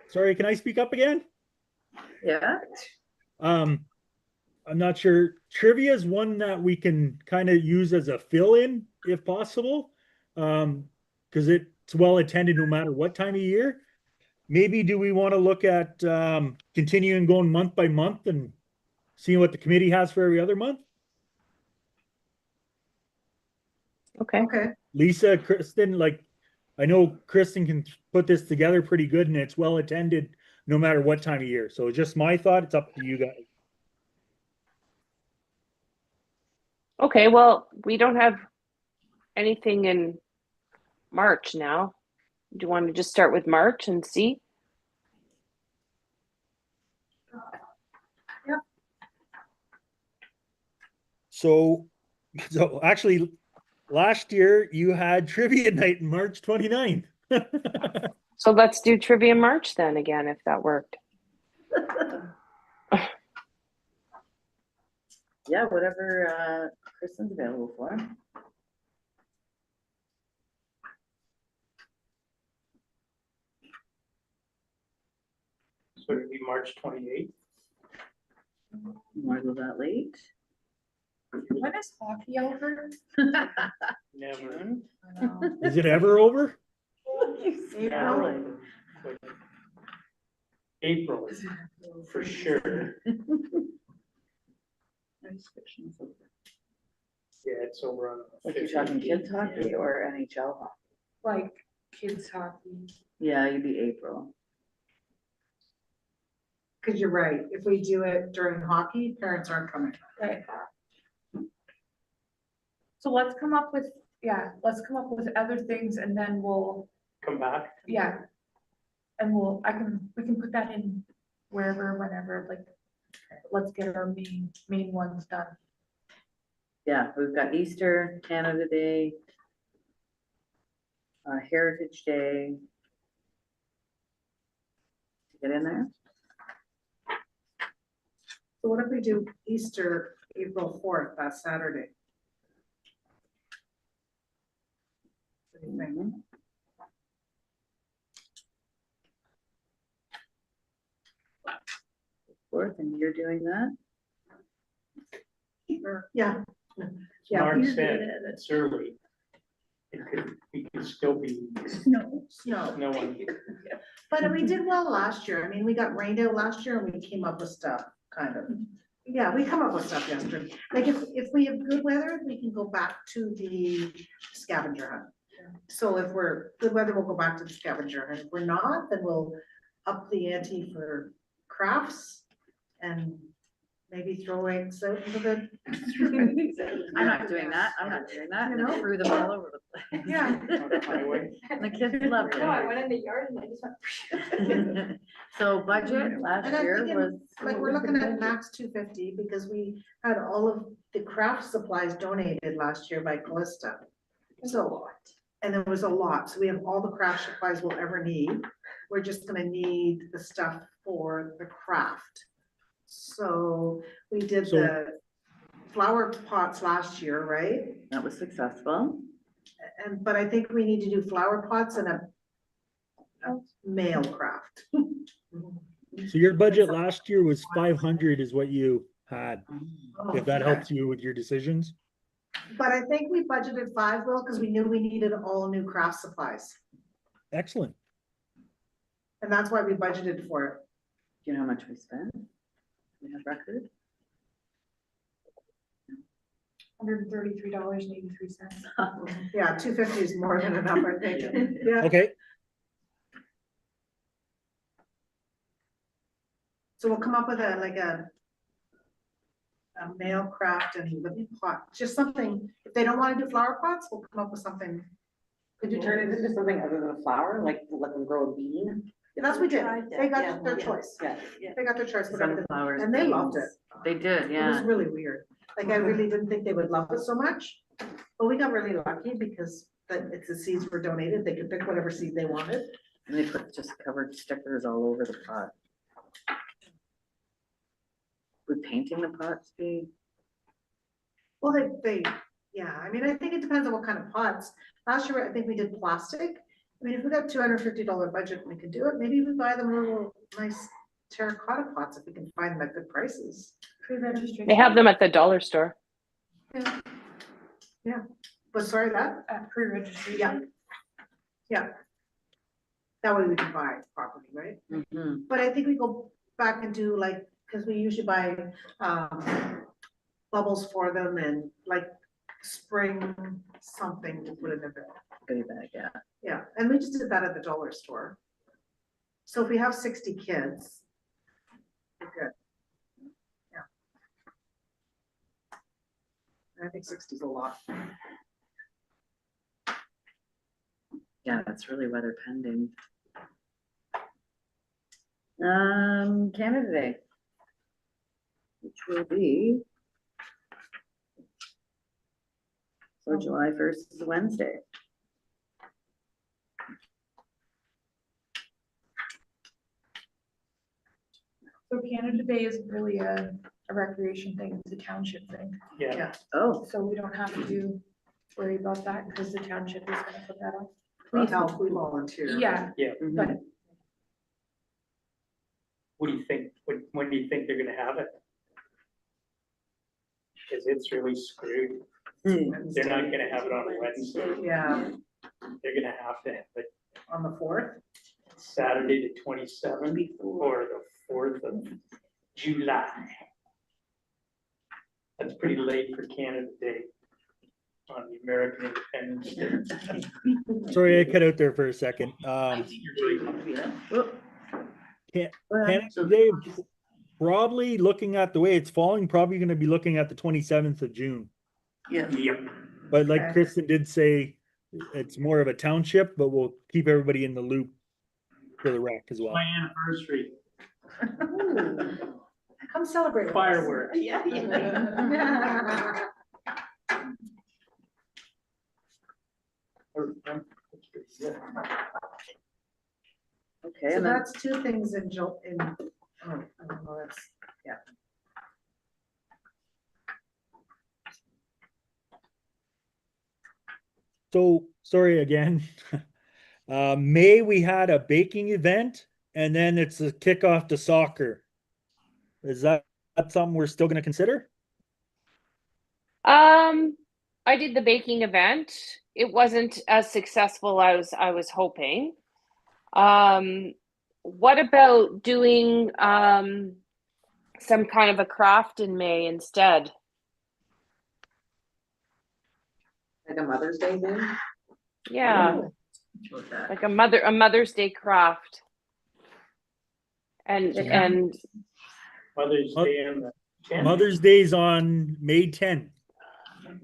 Sorry, can I speak up again? Yeah. I'm not sure. Trivia is one that we can kind of use as a fill-in if possible. Because it's well attended no matter what time of year. Maybe do we want to look at continuing going month by month and seeing what the committee has for every other month? Okay. Okay, Lisa, Kristen, like, I know Kristen can put this together pretty good and it's well attended no matter what time of year. So just my thought, it's up to you guys. Okay, well, we don't have anything in March now. Do you want to just start with March and see? So actually, last year you had trivia night in March 29th. So let's do trivia March then again, if that worked. Yeah, whatever Kristen's available for. So it'd be March 28th. You want to go that late? When is hockey over? Never. I know. Is it ever over? April. April, for sure. Yeah, it's over on. the Like you're 15th. talking kids hockey or NHL hockey? Like kids hockey. Yeah, you'd be April. Cause you're right, if we do it during hockey, parents aren't coming. Right. So let's come up with, let's come up with other things and then we'll, Come back. and we can put that in wherever, whenever, like, let's get our main ones done. Yeah, we've got Easter, Canada Day, Heritage Day. Get in there. So what if we do Easter, April 4th, that Saturday? What do you think? Fourth, and you're doing that? Yeah, As Yeah, Mark we said, it's early. We could still be snow. snowing. But we did well last year. I mean, we got rained out last year and we came up with stuff, kind of. Yeah, we come up with stuff yesterday. Like if we have good weather, we can go back to the scavenger hunt. So if we're good weather, we'll go back to the scavenger hunt. If we're not, then we'll up the ante for crafts and maybe throw eggs out into the. I'm not doing that. I'm not doing that. You And I know? threw them all over the place. Yeah. On the highway. And the kids loved No, I it. went in the yard and I just went. So budget last And I'm year thinking, was. like, we're looking at max 250 because we had all of the craft supplies donated last year by Callista. So, and there was a lot, so we have all the craft supplies we'll ever need. We're just gonna need the stuff for the craft. So we did So- the flower pots last year, right? That was successful. And, but I think we need to do flower pots and a male craft. So your budget last year was 500 is what you had, if that helps you with your decisions. But I think we budgeted 5, Will, because we knew we needed all new craft supplies. Excellent. And that's why we budgeted for it. you know how much we spent? We have record? $133.83. Yeah, 250 is more than enough, I think. Yeah, Okay, so we'll come up with a mail craft and the pot, just something, if they don't wanna do flower pots, we'll come up with something. Could you turn it into something other than a flower, like let them grow a bean? Yeah, that's what we did, Tried that, they yeah, got their yeah. choice, Yeah. they got their choice, whatever, Sunflowers. and they loved beans. it. They did, It was yeah. really weird, like I really didn't think they would love it so much, but we got really lucky because the seeds were donated, they could pick whatever seed they wanted. And they put just covered stickers all over the pot. Would painting the pots be? Well, yeah, I mean, I think it depends on what kind of pots. Last year, I think we did plastic. I mean, if we got $250 budget, we could do it. Maybe we buy them little nice terracotta pots if we can find them at good prices. Pre-registration. They have them at the dollar store. But sorry, that, Pre-registration. yeah. That way we can buy property, right? Mhm. But I think we go back and do like, because we usually buy bubbles for them and like spring something to put in their bed. Goodie bag, yeah. Yeah, and we just did that at the dollar store. So if we have 60 kids, we're good. Yeah. I think 60 is a lot. Yeah, that's really weather pending. Canada Day. Which will be. So July 1st is a Wednesday. So Canada Day isn't really a recreation thing, it's a township thing. Yeah, Oh, So we don't have to worry about that because the township is gonna put that on. We help, we volunteer. Yeah, mhm. but what do you think, when do you think they're gonna have it? Cause it's really screwed, they're not gonna have it on a Wednesday, Yeah, they're gonna have to have it on the 4th. Saturday the 27th or the 4th of July. That's pretty late for Canada Day on the American Independence Day. sorry, I cut out there for a second. Whoop. Can't- Well, Canada Day, probably looking at the way it's falling, probably gonna be looking at the 27th of June. Yep, But like Okay. Kristen did say, it's more of a township, but we'll keep everybody in the loop for the rec as well. my anniversary, Come celebrate. with us. fireworks. Yeah. Okay, So and then, that's two things in I don't know, that's, yeah. So, sorry again. May we had a baking event and then it's a kickoff to soccer. Is that something we're still gonna consider? I did the baking event. It wasn't as successful as I was hoping. What about doing some kind of a craft in May instead? Like a Mother's Day thing? Yeah, with that. like a Mother's Day craft. And Yeah. and Mother's Day on the 10th. Mother's Day's on May 10th.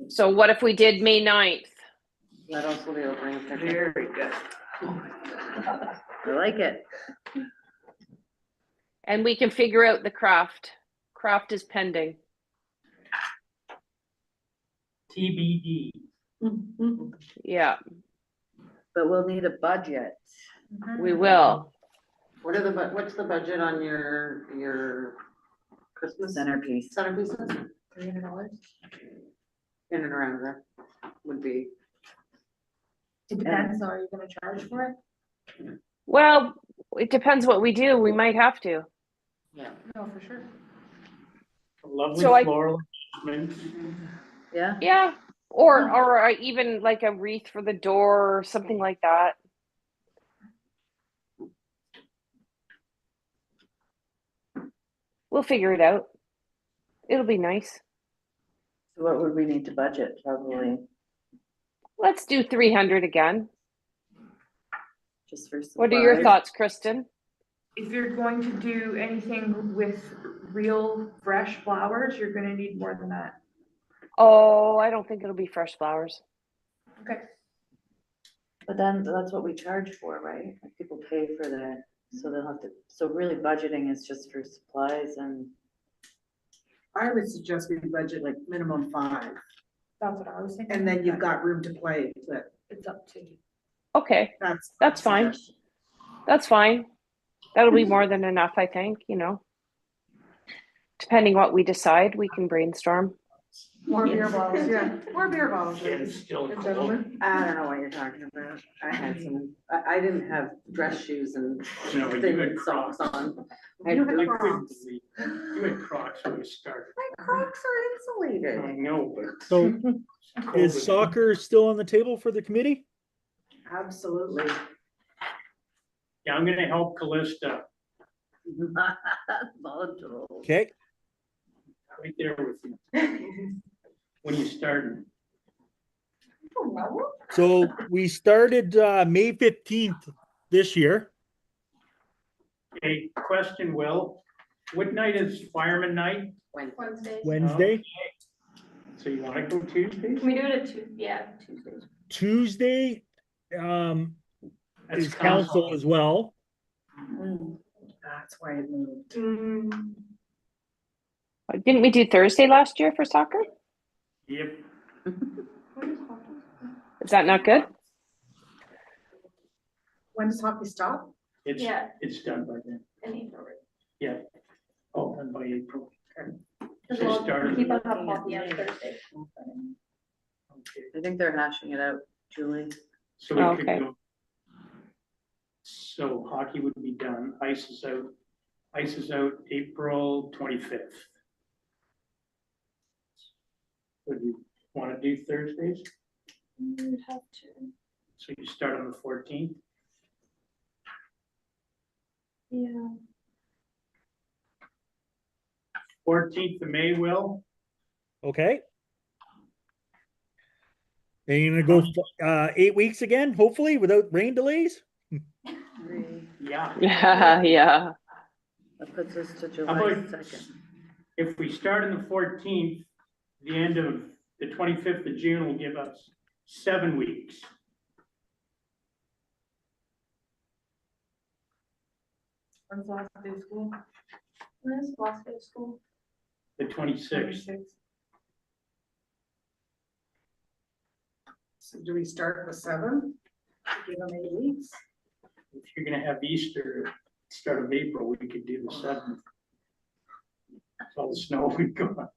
so what if we did May 9th? That also be able to bring a picture. Very good. I like it. And we can figure out the craft. Craft is pending. TBD. Yeah, But we'll need a budget. we will. What's the budget on your Christmas Centerpiece. centerpieces? $300. In and around there would be. It depends, are you gonna charge for it? Well, it depends what we do. We might have to. Yeah. No, for sure. Lovely So floral arrangements. Yeah, Yeah, or even like a wreath for the door or something like that. We'll figure it out. It'll be nice. So what would we need to budget? Probably Let's do 300 again. just for What are your supplies. thoughts, Kristen? If you're going to do anything with real fresh flowers, you're gonna need more than that. Oh, I don't think it'll be fresh flowers. Okay. But then that's what we charge for, right? Like, people pay for that, so they'll have to, so really budgeting is just for supplies and. I would suggest we budget like minimum 5, That's what I was thinking. and then you've got room to play, but It's up to you. Okay, that's. That's fine. that's fine. That'll be more than enough, I think, you know. Depending what we decide, we can brainstorm. More beer bottles, yeah, more beer bottles. Ken's still cold. Gentlemen. I don't know what you're talking about. I had some, I didn't have dress shoes and No, but you thin had socks Crocs. on. I had You had I boots. couldn't believe, you had Crocs when we started. My Crocs are I insulated. know, but. So cold is soccer still on the table for the committee? Absolutely. Yeah, I'm gonna help Callista Volatile. Okay, right there with you. When you started. so we started May 15th this year. A question, Will, what night is fireman night? Wednesdays. Wednesday, So you wanna go Tuesday? Can we do it at Tuesdays? Tuesday, That's is council as well. That's why it moved. Didn't we do Thursday last year for soccer? Yep, Is that not good? When does hockey stop? it's, Yeah. it's done by then. In April, right? Yeah. Oh, done by April. As So well, started- keep on hockey on Thursday. Okay. I think they're hashing it out, Julie. So we could Okay. go. So hockey would be done, ice is out. Ice is out April 25th. Would you wanna do Thursdays? You'd have to. So you start on the 14th? Yeah. 14th of May, Will? Okay. And you're gonna go 8 weeks again, hopefully, without rain delays? Yeah. Yeah, yeah. That puts us to How July about 2nd. if we start on the 14th, the end of the 25th of June will give us 7 weeks. When's the last day of school? When is the last day of school? The 26th. 26. So do we start with 7? Give them 8 weeks? If you're gonna have Easter, start of April, we could do the 7th. All the snow we got.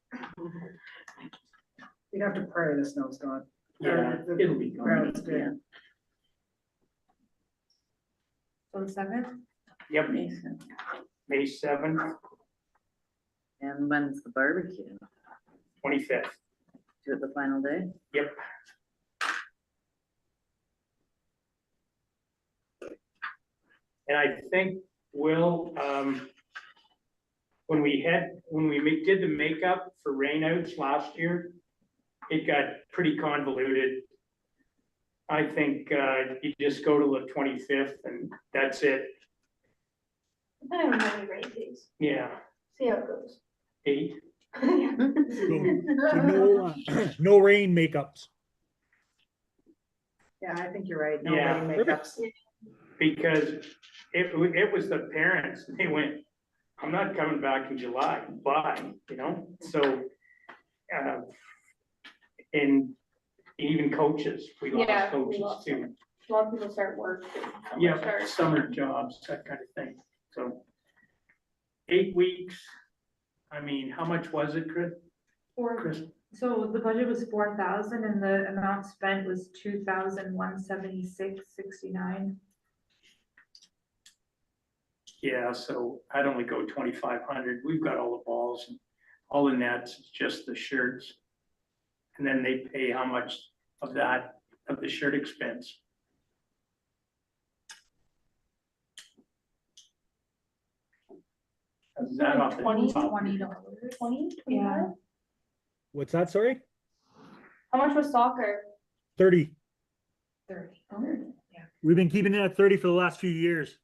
We'd have to pray the snow's gone. Yeah, The it'll be gone. ground's good. So the 7th? Yep, Mason. May 7th, And when's the barbecue? 25th. Do it the final day? Yep. And I think, Will, when we did the makeup for rainouts last year, it got pretty convoluted. I think, you just go to the 25th and that's it. I don't have any rain days. Yeah, See how it goes. 8. So no, no rain makeups. Yeah, I think you're right. No Yeah. rain makeups. Because it was the parents, they went, I'm not coming back in July, bye, you know, so. And even coaches, we Yeah, lost we coaches lost too. A lot of people start work. and Yeah, start- summer jobs, that kind of thing, so. 8 weeks, I mean, how much was it, Chris? So the budget was 4,000 and the amount spent was 2,176.69. Yeah, so I'd only go 2,500, we've got all the balls and all the nets, it's just the shirts. And then they pay how much of that, of the shirt expense. Is that off the $20. top? $20. Yeah. What's that, sorry? How much was soccer? 30. 30. We've been keeping it at 30 for the last few years.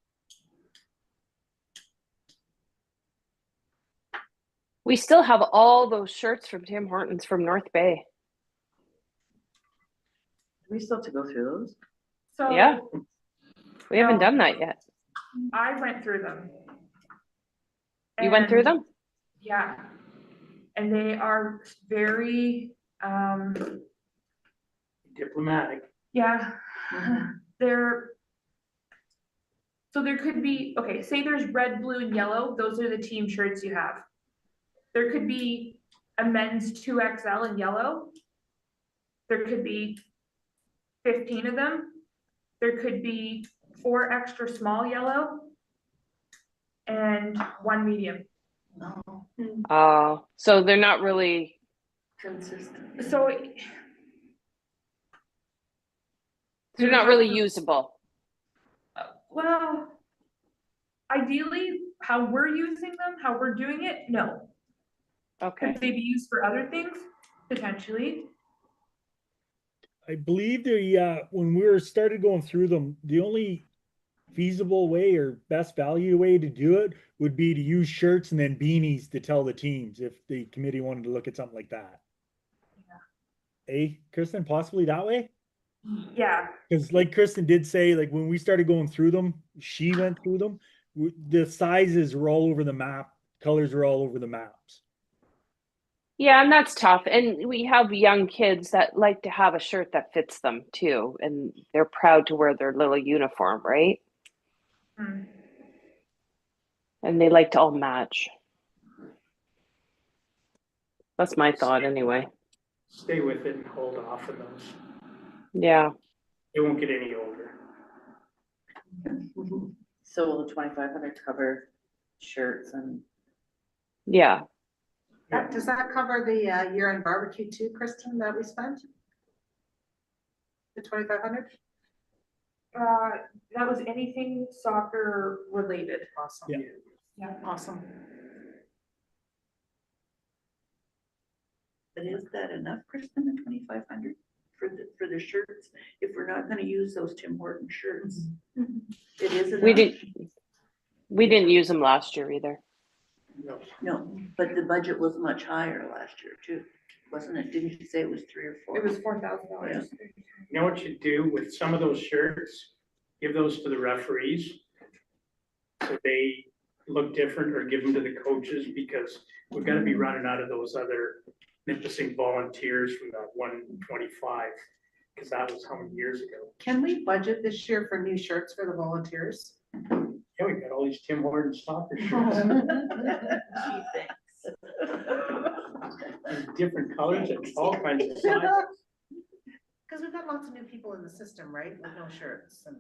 We still have all those shirts from Tim Hortons from North Bay. We still have to go through those. So. Yeah. We haven't No. done that yet. I went through them. You went through And- them? Yeah. And they are very, Diplomatic. yeah, they're, so there could be, okay, say there's red, blue, and yellow, those are the team shirts you have. There could be a men's 2XL in yellow. There could be 15 of them. There could be 4 extra small yellow and 1 medium. No, So they're not really, consistent. So they're not really usable. well, ideally, how we're using them, how we're doing it, no. Okay. Could they be used for other things? Potentially. I believe when we were started going through them, the only feasible way or best value way to do it would be to use shirts and then beanies to tell the teams if the committee wanted to look at something like that. Kristen, possibly that way? Yeah, Because like Kristen did say, like when we started going through them, she went through them, the sizes were all over the map, colors were all over the maps. Yeah, and that's tough. And we have young kids that like to have a shirt that fits them too. And they're proud to wear their little uniform, right? Hmm. And they like to all match. That's my thought anyway. Stay with it and hold off of those. Yeah. It won't get any older. So will the 2,500 cover shirts and Yeah. Does that cover the year-end barbecue too, Kristen, that we spent? The 2,500? that was anything soccer related. Awesome. Yeah. Yeah. Awesome. But is that enough, Kristen, the 2,500 for the shirts? If we're not gonna use those Tim Horton shirts, it is enough. We didn't use them last year either. No. No, but the budget was much higher last year too, wasn't it? Didn't you say it was 3 or 4? It was $4,000. You know what you do with some of those shirts? Give those to the referees. So they look different, or give them to the coaches, because we're gonna be running out of those other Nipissing volunteers from that 125. Because that was how many years ago? Can we budget this year for new shirts for the volunteers? Yeah, we got all these Tim Horton soccer shirts Gee, thanks. in different colors and all kinds of sizes. Because we've got lots of new people in the system, right, with no shirts and.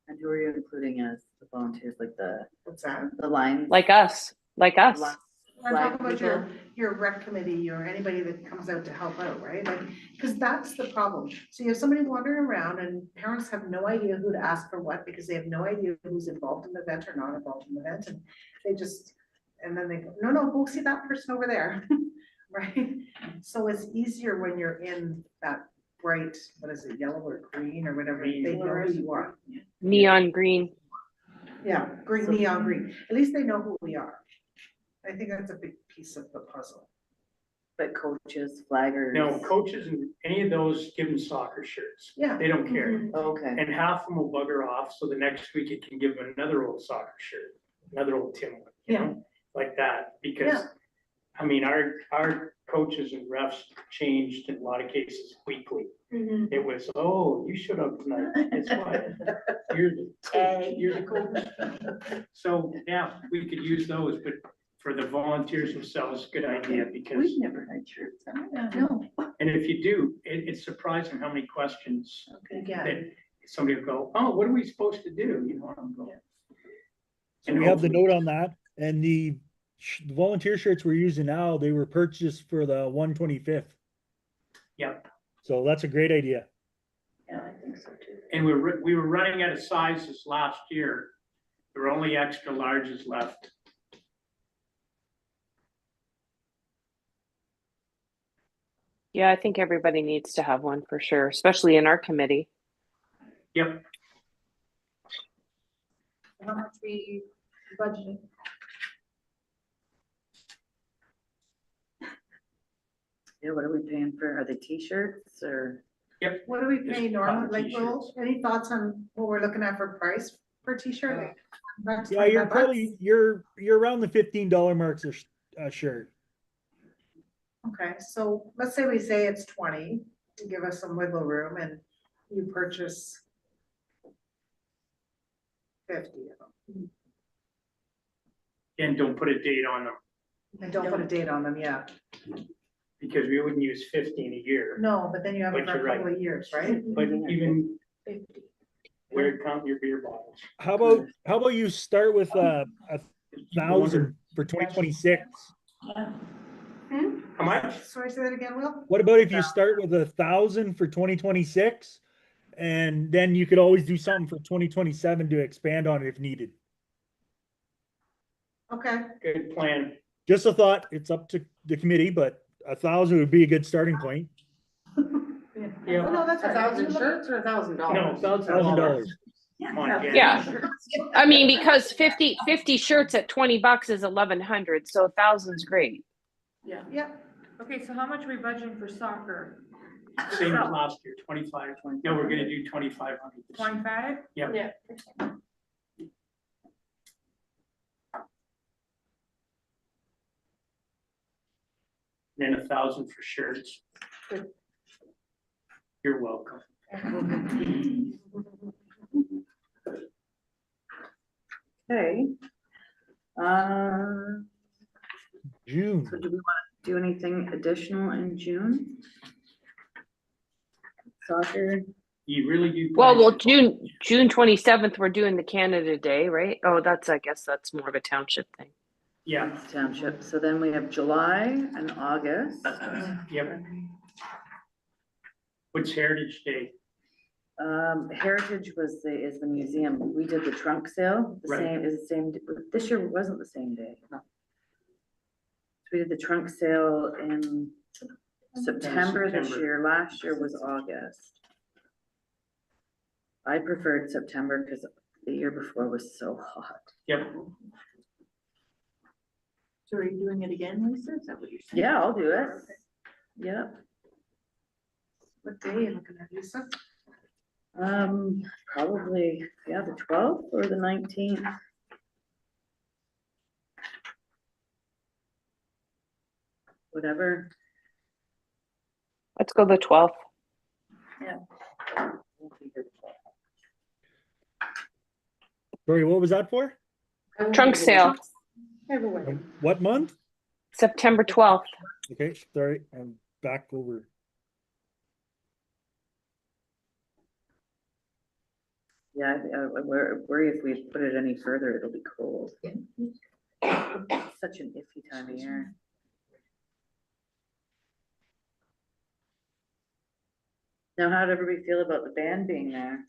and who are you including as the volunteers, like What's that? the lines? Like us. line I'm flag talking about people? your rec committee or anybody that comes out to help out, right? Like, because that's the problem. So you have somebody wandering around and parents have no idea who to ask for what, because they have no idea who's involved in the event or not involved in the event, and they just, and then they go, no, go see that person over there, right? So it's easier when you're in that bright, what is it, yellow or green or whatever, they know who you are. Neon green. Yeah, green, neon green, at least they know who we are. I think that's a big piece of the puzzle. But coaches, flaggers? No, coaches and any of those give them soccer shirts. Yeah. They don't care. Okay, And half of them will bugger off, so the next week it can give them another old soccer shirt, another old Tim one, you know, like that, because, Yeah. I mean, our coaches and refs changed in a lot of cases weekly. It was, oh, you showed up tonight, guess what? You're the coach, you're the coach. So, yeah, we could use those, but for the volunteers themselves, good idea, because, We've never had shirts, have we? No. and if you do, it's surprising how many questions You Okay. get it. that somebody will go, oh, what are we supposed to do? You know, I'm going. So we have the note on that, and the the volunteer shirts we're using now, they were purchased for the 125th. Yep, So that's a great idea. Yeah, I think so too. and we were running out of sizes last year. There were only extra larges left. Yeah, I think everybody needs to have one for sure, especially in our committee. Yep, How much we budgeted? Yeah, what are we paying for? Are they t-shirts or? What do we Just pay normally? cotton Like, Will, t-shirts. any thoughts on what we're looking at for price per t-shirt? Like, bucks, Yeah, you're 25 probably, bucks? you're around the $15 marks a shirt. Okay, so let's say we say it's 20, to give us some wiggle room, and you purchase 50 of them. and don't put a date on them, And don't put a date on them, yeah. because we wouldn't use 15 a year. No, but then you have it But for you're a couple of years, right? But even 50. where to count your beer bottles. How about you start with a 1,000 for 2026? How much? Sorry, say that again, Will? What about if you start with 1,000 for 2026? And then you could always do something for 2027 to expand on it if needed. Okay. Good plan. Just a thought, it's up to the committee, but 1,000 would be a good starting point. Yeah. Oh, no, that's right. 1,000 shirts or $1,000? No, $1,000. Come on, Jen. Yeah. I mean, because 50 shirts at $20 is 1,100, so 1,000's great. Yeah. Yeah, Okay, so how much are we budgeting for soccer? Same as last year, 25. No, we're gonna do 2,500. 25? Yep. Yeah. Then 1,000 for shirts. You're welcome. Okay. June. So do we want to do anything additional in June? Soccer, You really do. Well, plan- June 27th, we're doing the Canada Day, right? Oh, I guess that's more of a township thing. Yeah, township. So then we have July and August. yep. What's Heritage Day? Heritage is the museum. We did the trunk sale, Right. the same, this year wasn't the same day. No. So we did the trunk sale in September this September. year. Last year was August. I preferred September because the year before was so hot. Yep, So are you doing it again, Lisa? Is that what you're saying? Yeah, I'll do it. Yeah. what day are you looking at, Lisa? Probably, yeah, the 12th or the 19th. Whatever. Let's go the 12th. Sorry, what was that for? Trunk sale, What month? September 12th. Okay, sorry, I'm back over. Yeah, I worry if we put it any further, it'll be cold. Such an iffy time of year. Now, how did everybody feel about the band being there?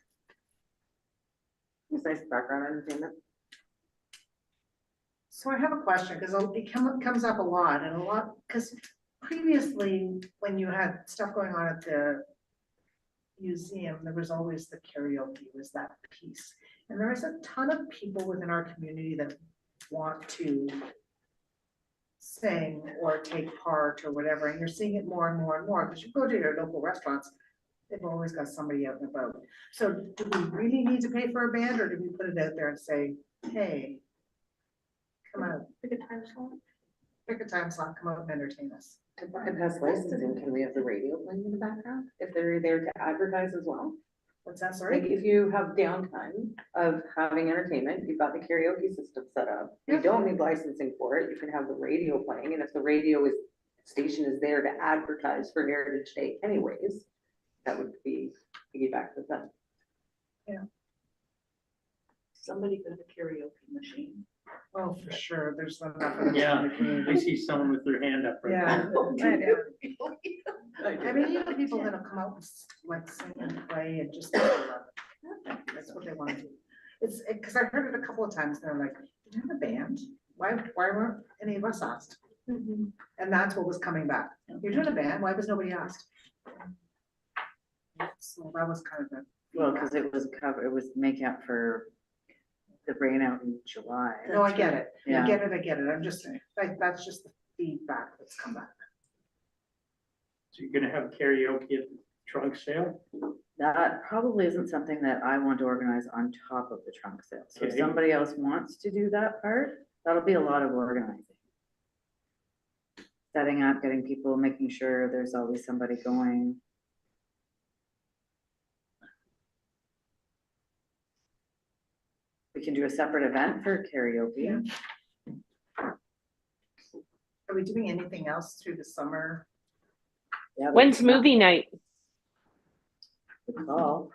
It's nice background entertainment. So I have a question, because it comes up a lot, because previously, when you had stuff going on at the museum, there was always the karaoke, was that piece. And there is a ton of people within our community that want to sing or take part or whatever, and you're seeing it more and more and more, because you go to your local restaurants, they've always got somebody out and about. So do we really need to pay for a band, or do we put it out there and say, hey, come out, Pick a time slot. pick a time slot, come out and entertain us? If it has licensing, can we have the radio playing in the background if they're there to advertise as well? What's that, Like sorry? if you have downtime of having entertainment, you've got the karaoke system set up. You Yeah. don't need licensing for it. You can have the radio playing, and if the station is there to advertise for Heritage Day anyways, that would be piggyback with them. Somebody got a karaoke machine. Oh, for sure, there's enough of them Yeah, in the community. I see someone with their hand up right Yeah. now. I mean, you know, people that'll come out and like sing and play and just, that's what they want to do. It's, because I heard it a couple of times, they're like, you have a band, why weren't any of us asked? And that's what was coming back. You're doing a band, why was nobody asked? So that was kind of the. Well, because it was it was making up for the rain out in July. No, I get it, I Yeah. get it, I get it, I'm just, like, that's just the feedback that's come back. So you're gonna have karaoke at the trunk sale? That probably isn't something that I want to organize on top of the trunk sale. So if Okay. somebody else wants to do that part, that'll be a lot of organizing. Setting up, getting people, making sure there's always somebody going. We can do a separate event for karaoke. Are we doing anything else through the summer? Yeah, When's movie night? Good call.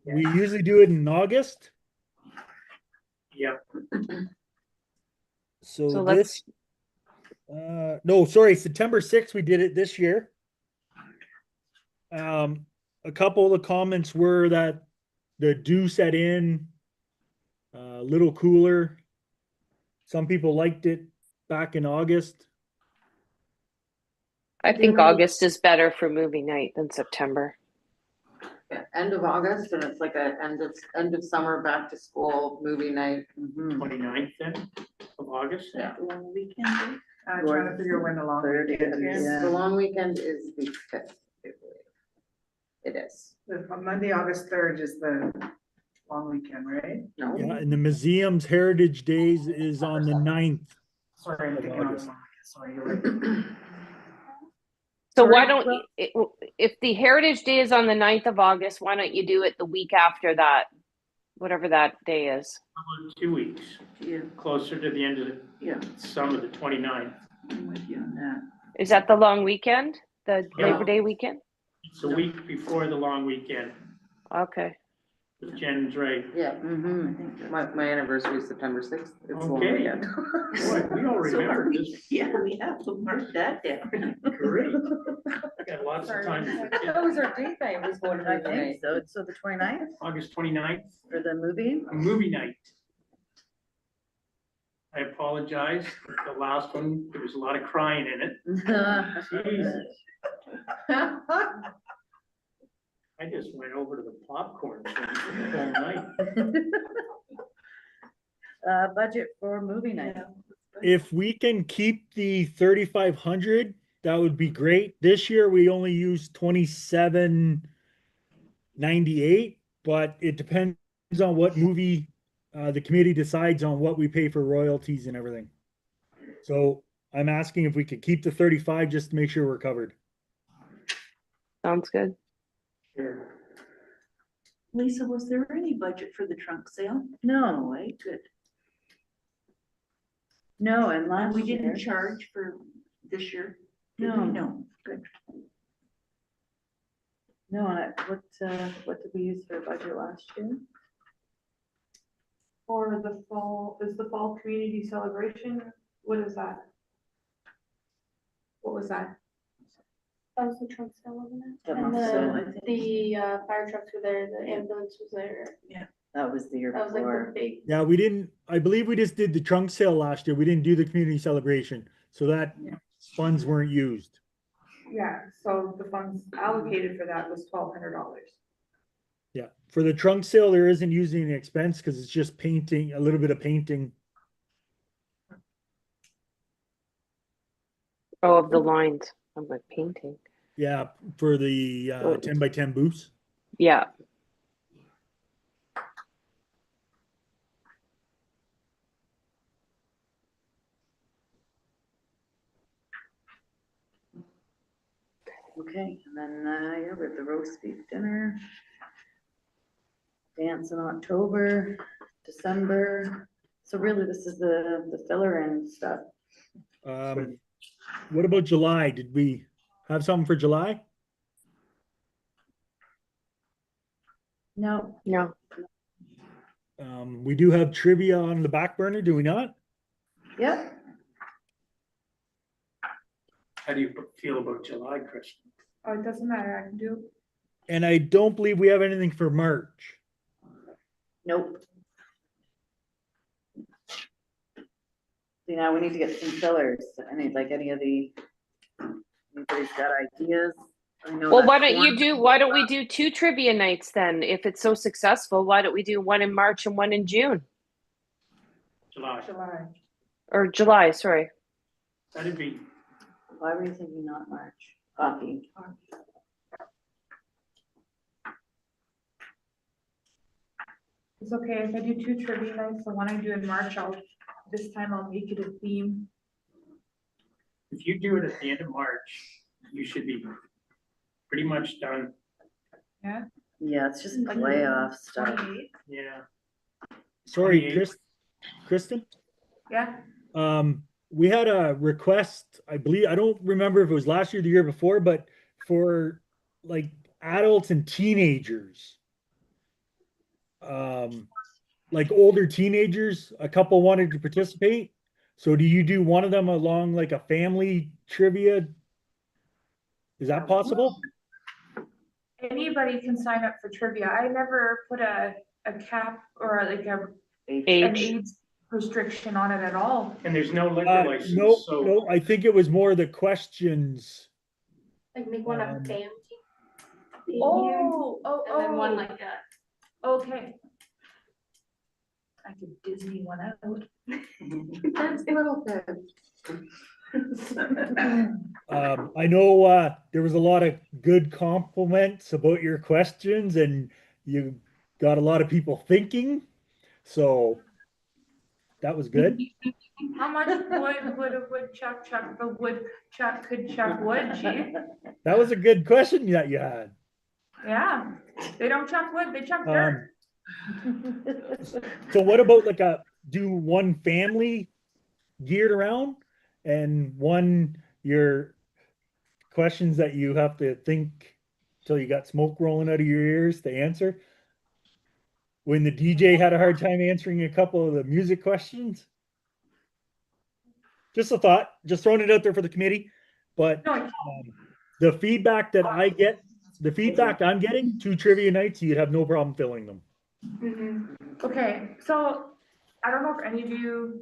We usually do it in August. Yep. So So let's, this, no, sorry, September 6th, we did it this year. A couple of the comments were that the dew set in, a little cooler. Some people liked it back in August. I think August is better for movie night than September. End of August, and it's like a end of summer, back to school, movie night. Mhm. 29th then of August? Yeah. Long weekend. I'm trying to figure when the long Third, weekend is. yeah. The long weekend is the 5th, I believe. It is. Monday, August 3rd is the long weekend, right? No. Yeah, and the museum's Heritage Days is on the 9th. Sorry, I'm Of thinking on the August. long weekend, sorry, you're right. So Sorry, why don't, well- if the Heritage Day is on the 9th of August, why don't you do it the week after that? Whatever that day is. 2 weeks, Yeah, closer to the end of the yeah, summer, the 29th. I'm with you on that. Is that the long weekend? The Yeah. Labor Day weekend? It's a week before the long weekend. Okay. Jen's right. Yeah, Mhm. I think that's- my anniversary is September 6th. It's a long Okay. weekend. Boy, we all So are remember we, this. yeah, we have to mark that down. Great. Got lots of time. to forget. That was our date night, was going I to think so. So the 29th August 29th, for the movie. movie night. I apologize, the last one, there was a lot of crying in it. Jeez, I just went over to the popcorn thing the whole night. Budget for movie night. If we can keep the 3,500, that would be great. This year, we only used 27.98, but it depends on what movie the committee decides on what we pay for royalties and everything. So I'm asking if we could keep the 35 just to make sure we're covered. Sounds good. Sure. Lisa, was there any budget for the trunk sale? No, Right, good. no, and And last we year. didn't charge for this year? Did we? No. No, good. No, and what did we use for budget last year? For the fall, is the fall community celebration, what is that? What was that? That was the trunk sale, wasn't it? That And must have the, been. the fire trucks were there, the ambulance was there. That was the year That was like the before. big, Yeah, we didn't, I believe we just did the trunk sale last year. We didn't do the community celebration. So that funds weren't used. Yeah, so the funds allocated for that was $1,200. Yeah, for the trunk sale, there isn't using an expense because it's just painting, a little bit of painting. Oh, of the lines. I'm like painting. Yeah, for the 10 by 10 booths. Yeah. Okay, and then, yeah, we have the roast beef dinner. Dance in October, December. So really, this is the filler and stuff. What about July? Did we have something for July? No, No. We do have trivia on the back burner, do we not? Yep. How do you feel about July, Kristen? Oh, it doesn't matter, I can do. And I don't believe we have anything for March. Nope. See, now we need to get some fillers. Like any of the, anybody's got ideas? I know Well, that why don't we do 2 trivia nights then? If it's so successful, why don't we do one in March and one in June? July, July. Or July, sorry. that'd be, Why were you thinking not March? Hockey. It's okay if I do 2 trivia nights, the one I do in March, this time I'll make it a theme. if you do it at the end of March, you should be pretty much done. Yeah. Yeah, it's just playoff stuff. 28. Yeah. Sorry, 28. Kristen? Yeah, We had a request, I believe, I don't remember if it was last year or the year before, but for like adults and teenagers. Like older teenagers, a couple wanted to participate. So do you do one of them along like a family trivia? Is that possible? anybody can sign up for trivia. I never put a cap or like an Age. age restriction on it at all. And there's no liquor No, license, so. no, I think it was more the questions. Like make one a Um, band team. Oh, And then one like a. okay. I could Disney one out. That's a little bit. I know there was a lot of good compliments about your questions and you got a lot of people thinking. So that was good. How much wood would a woodchuck chuck if a woodchuck could chuck wood, chief? That was a good question that you had. Yeah, they don't chuck wood, they chuck dirt. So what about like do one family geared around and one your questions that you have to think till you got smoke rolling out of your ears to answer? When the DJ had a hard time answering a couple of the music questions? Just a thought, just throwing it out there for the committee. But No, the feedback that I get, the feedback I'm getting, 2 trivia nights, you'd have no problem filling them. okay, so I don't know if any of you,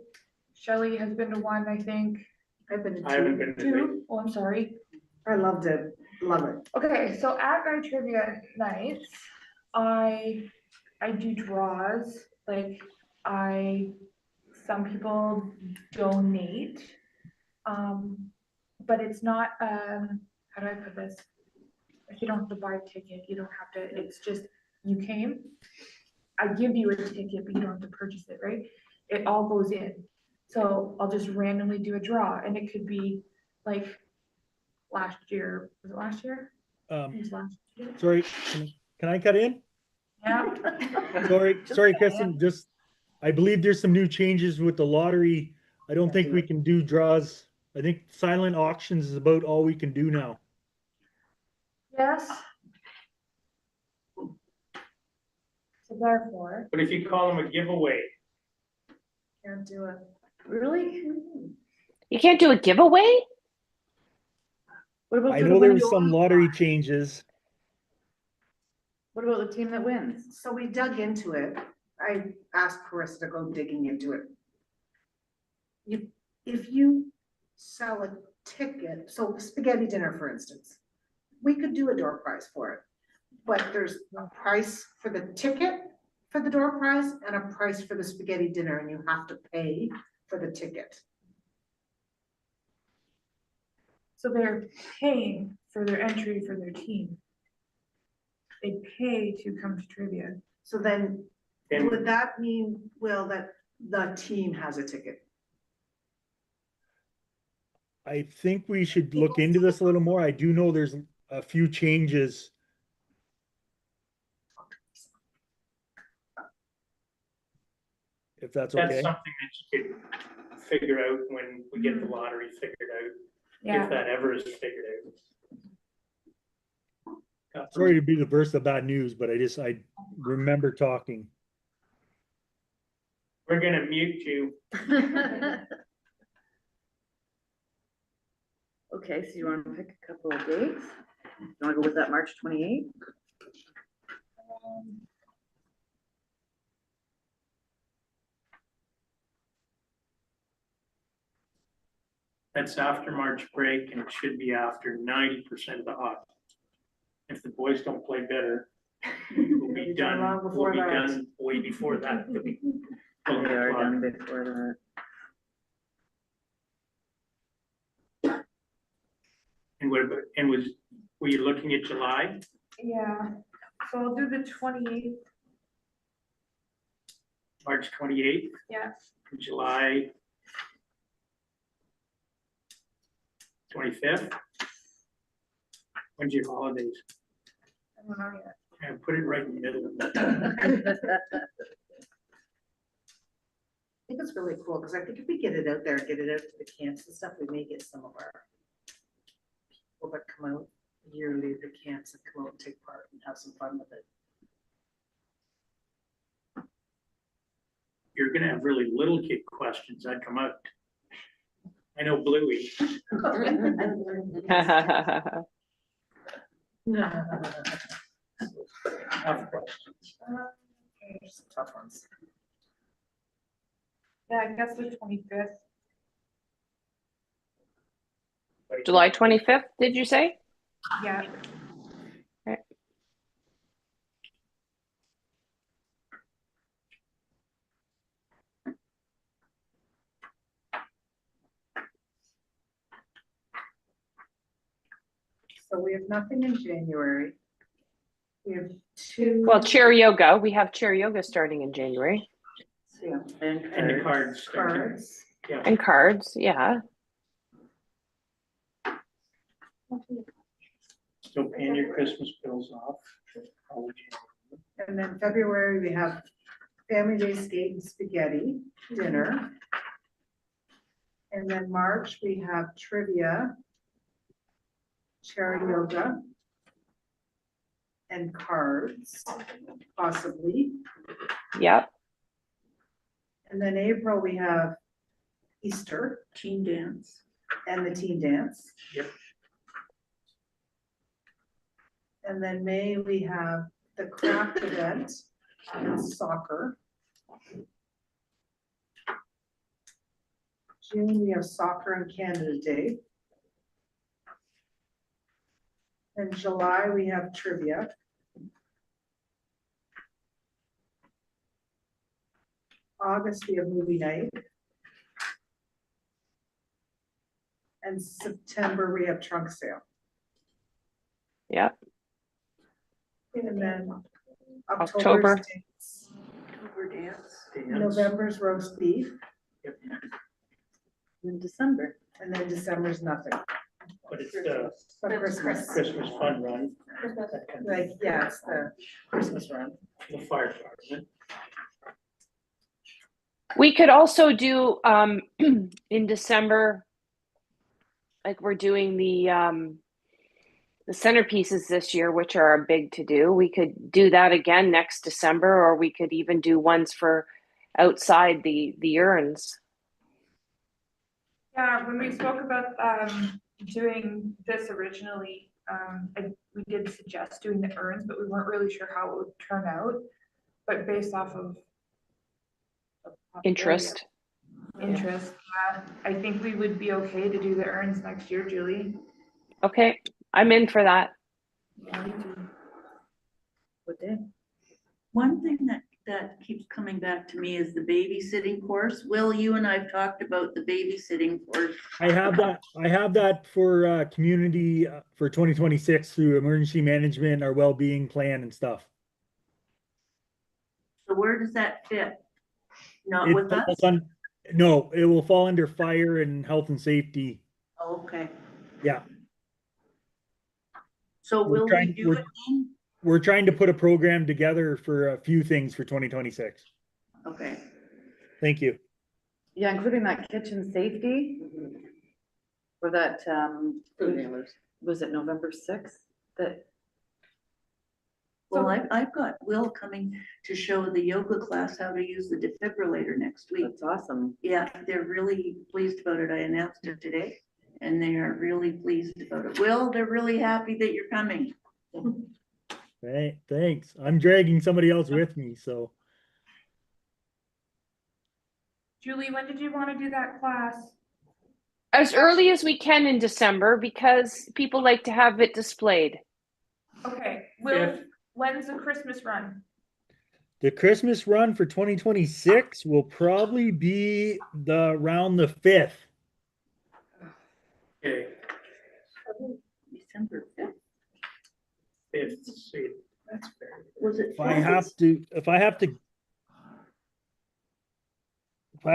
Shelley has been to one, I think. I've been to I haven't two. been to. Two? Oh, I'm sorry. I loved it, love it. Okay, so at my trivia nights, I do draws, like some people donate. But it's not, how do I put this? Like you don't have to buy a ticket, you don't have to, it's just, you came, I give you a ticket, but you don't have to purchase it, right? It all goes in. So I'll just randomly do a draw and it could be like last year, was it last year? It was last year. Sorry, can I cut in? Yeah. Sorry, Kristen, just, I believe there's some new changes with the lottery. I don't think we can do draws. I think silent auctions is about all we can do now. Yes. So therefore, But if you call them a giveaway, can't do it. Really? You can't do a giveaway? What about I for know the there one was you some want? lottery changes. What about the team that wins? So we dug into it. I asked Carissa to go digging into it. If you sell a ticket, so spaghetti dinner, for instance, we could do a door prize for it. But there's a price for the ticket for the door prize and a price for the spaghetti dinner, and you have to pay for the ticket. So they're paying for their entry for their team. They pay to come to trivia. So then, then would that mean, Will, that the team has a ticket? I think we should look into this a little more. I do know there's a few changes. If that's that's okay. something that you could figure out when we get the lottery figured out, Yeah. if that ever is figured out. Sorry to be the burst of bad news, but I remember talking. We're gonna mute you. Okay, so you wanna pick a couple of dates? You wanna go with that March 28th? That's after March break and it should be after 90% of the hockey. If the boys don't play better, we'll be done, Long before we'll be that. done way before that. They'll be They pulling the are clock. done before And what about, and were you looking at July? Yeah, so I'll do the 28th. March 28th, Yeah. July 25th? When's your holidays? I don't know yet. And put it right in the middle of that. that. I think it's really cool, because I think if we get it out there, get it out to the camps and stuff, we may get some of our people that come out yearly, the camps and come out and take part and have some fun with it. You're gonna have really little kid questions that come out. I know Bluey. Tough questions. There's some tough ones. Yeah, I guess the 25th. July 25th, did you say? Yeah. So we have nothing in January. We have two. Well, chair yoga, we have chair yoga starting in January. And the cards. Cards. Yeah. And cards, yeah. Still paying your Christmas bills off. And then February, we have family day skate and spaghetti dinner. And then March, we have trivia, chair yoga, and cards, possibly. Yep. And then April, we have Easter Teen dance. and the teen dance. Yep. And then May, we have the craft event and soccer. June, we have soccer and Canada Day. In July, we have trivia. August, we have movie night. And September, we have trunk sale. Yep. And then October. October's dates. October dance. November's roast beef, Yep. In December. and then December's nothing. But it's the But Christmas, Christmas fun run. like, yeah, it's the Christmas run. The fire department. We could also do in December, like we're doing the centerpieces this year, which are big to do. We could do that again next December, or we could even do ones for outside the urns. Yeah, when we spoke about doing this originally, we did suggest doing the urns, but we weren't really sure how it would turn out. But based off of Interest. yeah, I think we would be okay to do the urns next year, Julie. Okay, I'm in for that. What day? One thing that keeps coming back to me is the babysitting course. Will, you and I've talked about the babysitting course. I have that for community for 2026 through emergency management, our well-being plan and stuff. So where does that fit? Not It with us? falls on- No, it will fall under fire and health and safety. Oh, okay. Yeah. So We're will we trying- do it then? We're trying to put a program together for a few things for 2026. Okay. Thank you. Yeah, including that kitchen safety. For that, was it November 6th that Well, I've got Will coming to show the yoga class how to use the defibrillator next week. That's awesome. Yeah, they're really pleased about it. I announced it today and they are really pleased about it. Will, they're really happy that you're coming. Right, thanks. I'm dragging somebody else with me, so. Julie, when did you want to do that class? As early as we can in December, because people like to have it displayed. Okay, Fifth. when's the Christmas run? The Christmas run for 2026 will probably be around the 5th. Okay, December 5th. see, that's fair. Was it? If I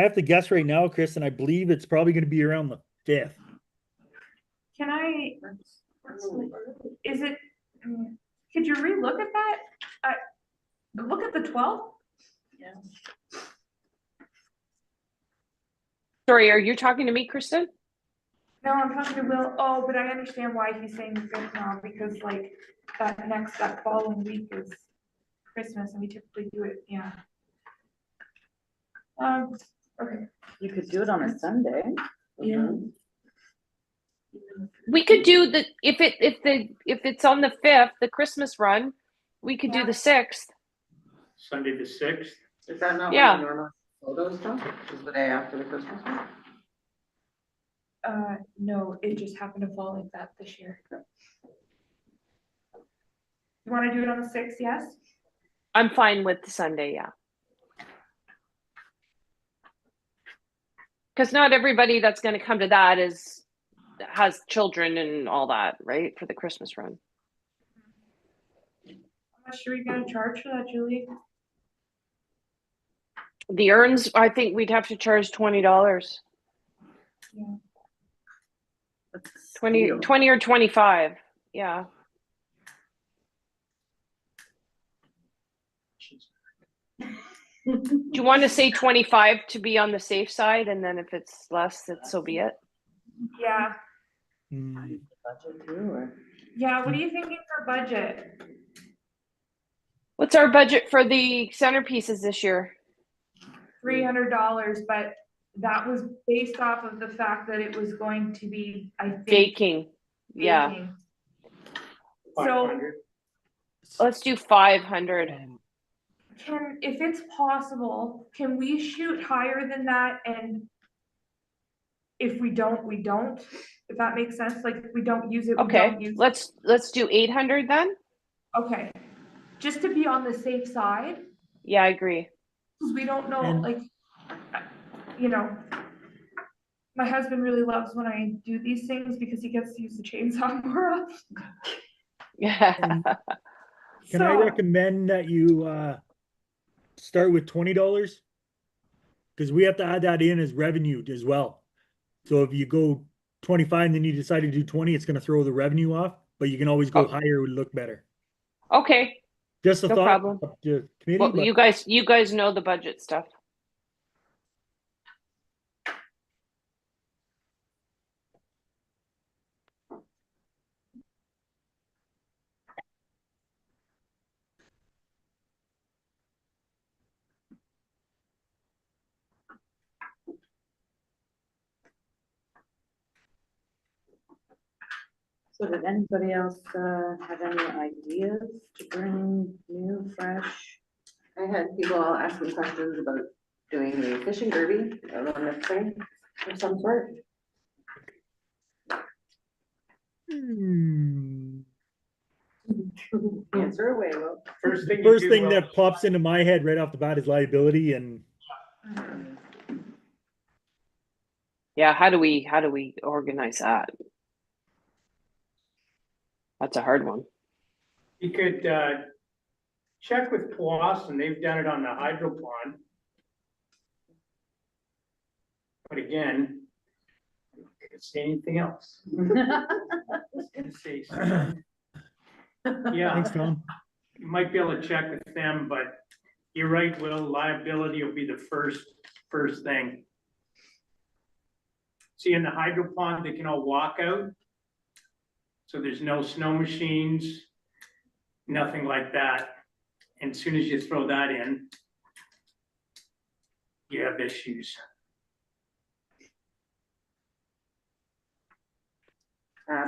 have to guess right now, Kristen, I believe it's probably gonna be around the 5th. Can I, is it, could you relook at that? Look at the 12th? Yeah. Sorry, are you talking to me, Kristen? No, I'm talking to Will. Oh, but I understand why he's saying the 5th now, because like that following week is Christmas and we typically do it, yeah. Okay. You could do it on a Sunday. Yeah. We could do the, if it's on the 5th, the Christmas run, we could do Yeah. the 6th. Sunday the 6th. Is that not Yeah. what the normal photos stuff is the day after the Christmas one? No, it just happened to fall like that this year. You wanna do it on the 6th, yes? I'm fine with the Sunday, yeah. Because not everybody that's going to come to that has children and all that, right, for the Christmas run. How much are we gonna charge for that, Julie? The urns, I think we'd have to charge $20. Yeah. 20 or 25, yeah. Do you want to say 25 to be on the safe side, and then if it's less, then so be it? Yeah, Hmm. Budget too, or? yeah, what are you thinking for budget? What's our budget for the centerpieces this year? $300, but that was based off of the fact that it was going to be, I think. Baking, yeah. baking. So 500. Let's do 500. if it's possible, can we shoot higher than that? And if we don't, we don't, if that makes sense, like if we don't use it, we Okay, don't use it. let's do 800 then. Okay, just to be on the safe side, Yeah, I agree. because we don't know, And- like, you know, my husband really loves when I do these things because he gets to use the chainsaw more often. Yeah. Can I So- recommend that you start with $20? Because we have to add that in as revenue as well. So if you go 25 and then you decide to do 20, it's gonna throw the revenue off, but you can always go Oh. higher, it would look better. Okay. Just a No thought. problem. Up to committee, Well, but you guys know the budget stuff. So did anybody else have any ideas to bring new, fresh? I had people all asking questions about doing a fishing derby around this thing of some sort. Answer away, Will. First thing. you first do, thing Will, that pops into my head right off the bat is liability, and Yeah, how do we organize that? That's a hard one. You could check with Powassan, they've done it on the hydro pond. But again, I'm not gonna say anything else. Just gonna say something. Yeah, thanks, Tom. you might be able to check with them, but you're right, Will, liability will be the first thing. See, in the hydro pond, they can all walk out. So there's no snow machines, nothing like that. And as soon as you throw that in, you have issues.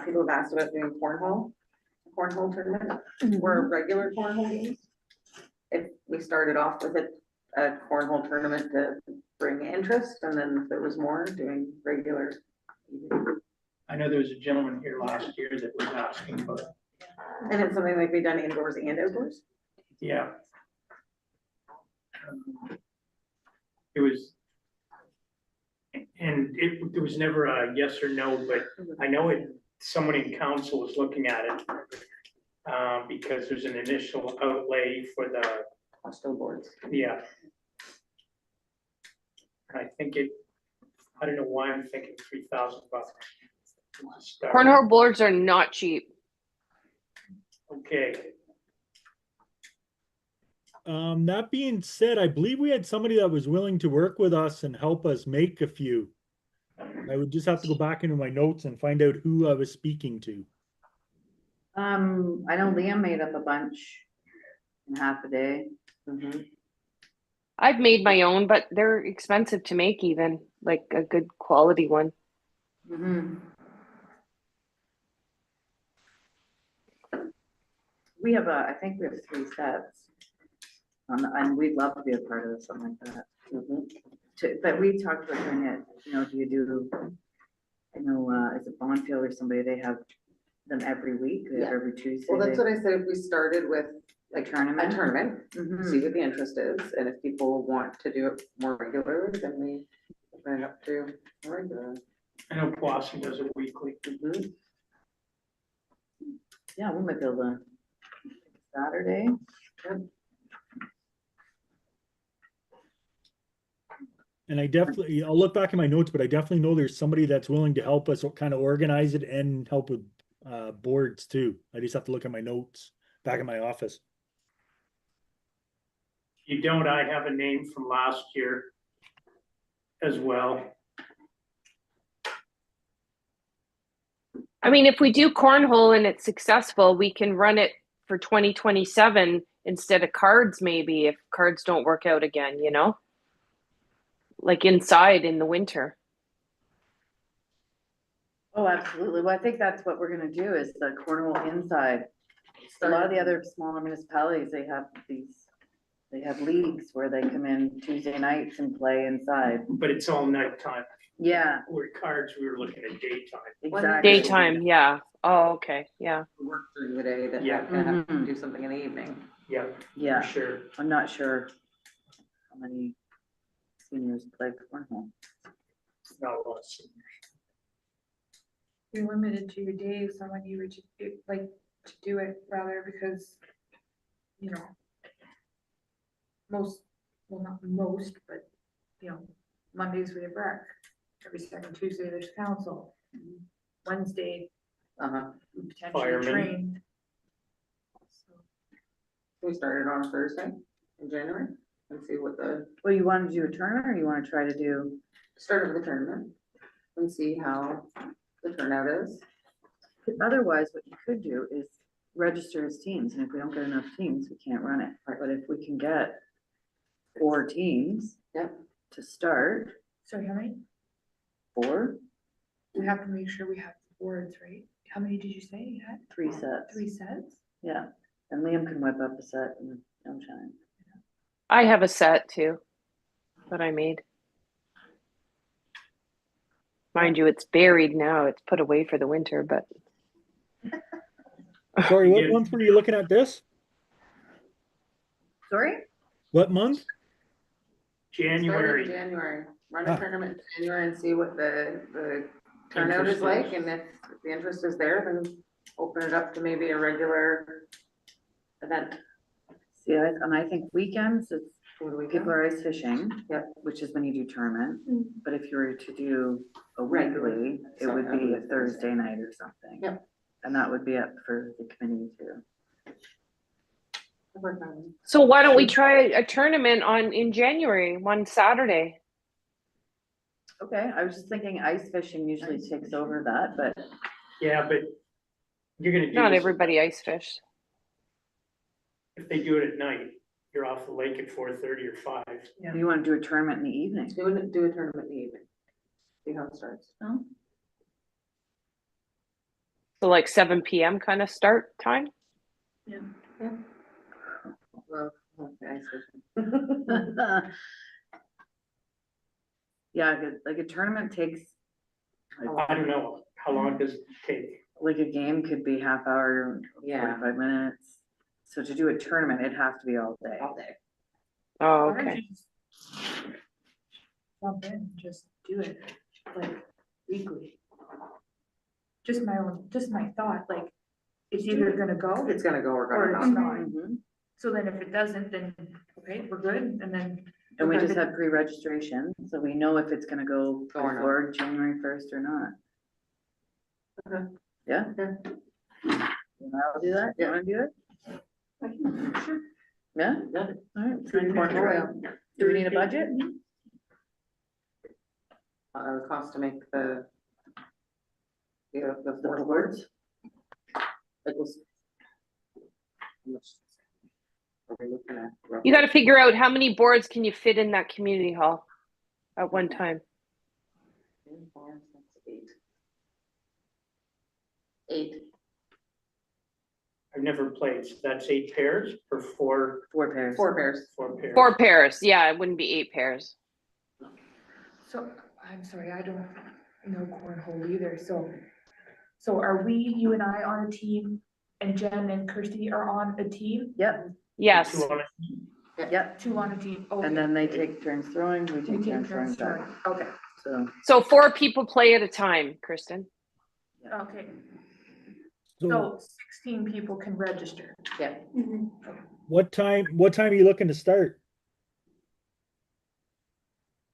People have asked about doing cornhole tournament, or regular cornhole games. If we started off with a cornhole tournament to bring interest, and then if there was more, doing regular. I know there was a gentleman here last year that was asking about, And it's something that can be done indoors and outdoors. yeah. It was, and it was never a yes or no, but I know someone in council was looking at it. Because there's an initial outlay for the, Hostel boards. yeah. I think I don't know why I'm thinking $3,000. Cornhole boards are not cheap. Okay, That being said, I believe we had somebody that was willing to work with us and help us make a few. I would just have to go back into my notes and find out who I was speaking to. I know Liam made up a bunch in half a day. I've made my own, but they're expensive to make, even like a good quality one. We have I think we have 3 sets. And we'd love to be a part of something like that. But we talked about doing it, do you do, is it Bonfield or somebody, they have them every week, they have every Tuesday. Well, that's what I said, if we started with A tournament? a tournament, Mhm. see what the interest is, and if people want to do it more regularly, then we bring it up to regular. I know Boston does it weekly. Yeah, we might be able to, Saturday. And I'll look back in my notes, but I definitely know there's somebody that's willing to help us kind of organize it and help with boards too. I just have to look at my notes back in my office. You don't, I have a name from last year as well. I mean, if we do cornhole and it's successful, we can run it for 2027 instead of cards, maybe, if cards don't work out again, like inside in the winter. Oh, absolutely. Well, I think that's what we're gonna do, is the cornhole inside. A lot of the other smaller municipalities, they have leagues where they come in Tuesday nights and play inside. But it's all nighttime. Yeah, Where cards, we were looking at daytime. exactly. Daytime, yeah. Oh, okay, yeah. Work during the day, that Yeah. have to do something in the evening. Yeah, Yeah, for sure. I'm not sure how many seniors play cornhole. Not a lot of seniors. You're limited to your days on when you would to do it, rather, because, not most, but, Mondays we have rec. Every second Tuesday there's council. Wednesday, potentially Firemen. trained. So, We started on a Thursday in January and see what Well, you want to do a tournament, or you want to try to do? start of the tournament and see how the turnout is. Otherwise, what you could do is register as teams, and if we don't get enough teams, we can't run it. But if we can get 4 teams. Yep. To start, sorry, how many? 4, We have to make sure we have boards, right? How many did you say you had? 3 sets. 3 sets? Yeah, and Liam can whip up a set in no time. I have a set too that I made. Mind you, it's buried now. It's put away for the winter, but Sorry, what month were you looking at this? Sorry? What month? Start in January. January, run a tournament in January and see what the turnout is Interest like, is. and if the interest is there, then open it up to maybe a regular event. See, and I think weekends, it's, What do we people do? are ice fishing, which is when you do tournament. But if you were to do a weekly, it would be a Thursday night or something. Yep. And that would be up for the committee too. so why don't we try a tournament in January, one Saturday? Okay, I was just thinking ice fishing usually takes over that, but Yeah, but you're gonna do Not this- everybody ice fish. if they do it at night, you're off the lake at 4:30 or 5. Yeah. You wanna do a tournament in the evening? Do a tournament in the evening. See how it starts. No? So like 7 p.m. kind of start time? Well, okay, so- Yeah, like a tournament takes, I don't know, how long does it take? like a game could be half hour, Yeah. 45 minutes. So to do a tournament, it'd have to be all day. All day. Oh, Why don't okay. you just jump in, just do it, like, weekly. Just my thought, like, it's either gonna go, It's gonna go or or gonna it's not. not. Mhm. So then if it doesn't, then, okay, we're good, and then. And we Okay. just had pre-registration, so we know if it's gonna go Or not. before January 1st or not. Okay. Yeah? Yeah. You wanna do that? You wanna do it? Yeah? Yeah. All right. Do we need a budget? The cost to make the. Yeah, the The fourth boards? It was. How much are we looking at? You got to figure out how many boards can you fit in that community hall at one time. 4, 6, 8. 8. I've never played, so that's 8 pairs or 4 4 pairs. 4 pairs. pairs. 4 pairs. Yeah, it wouldn't be 8 pairs. So, I'm sorry, I don't know cornhole either, so are we, you and I on a team, and Jen and Kirsty are on a team? Yep, Yes. 2 on it. yep. 2 on a team, okay. And then they take turns throwing, we We take take turns throwing turns back. throwing. Okay, So, So 4 people play at a time, Kristen. okay, So so 16 people can register. Yeah. what time are you looking to start?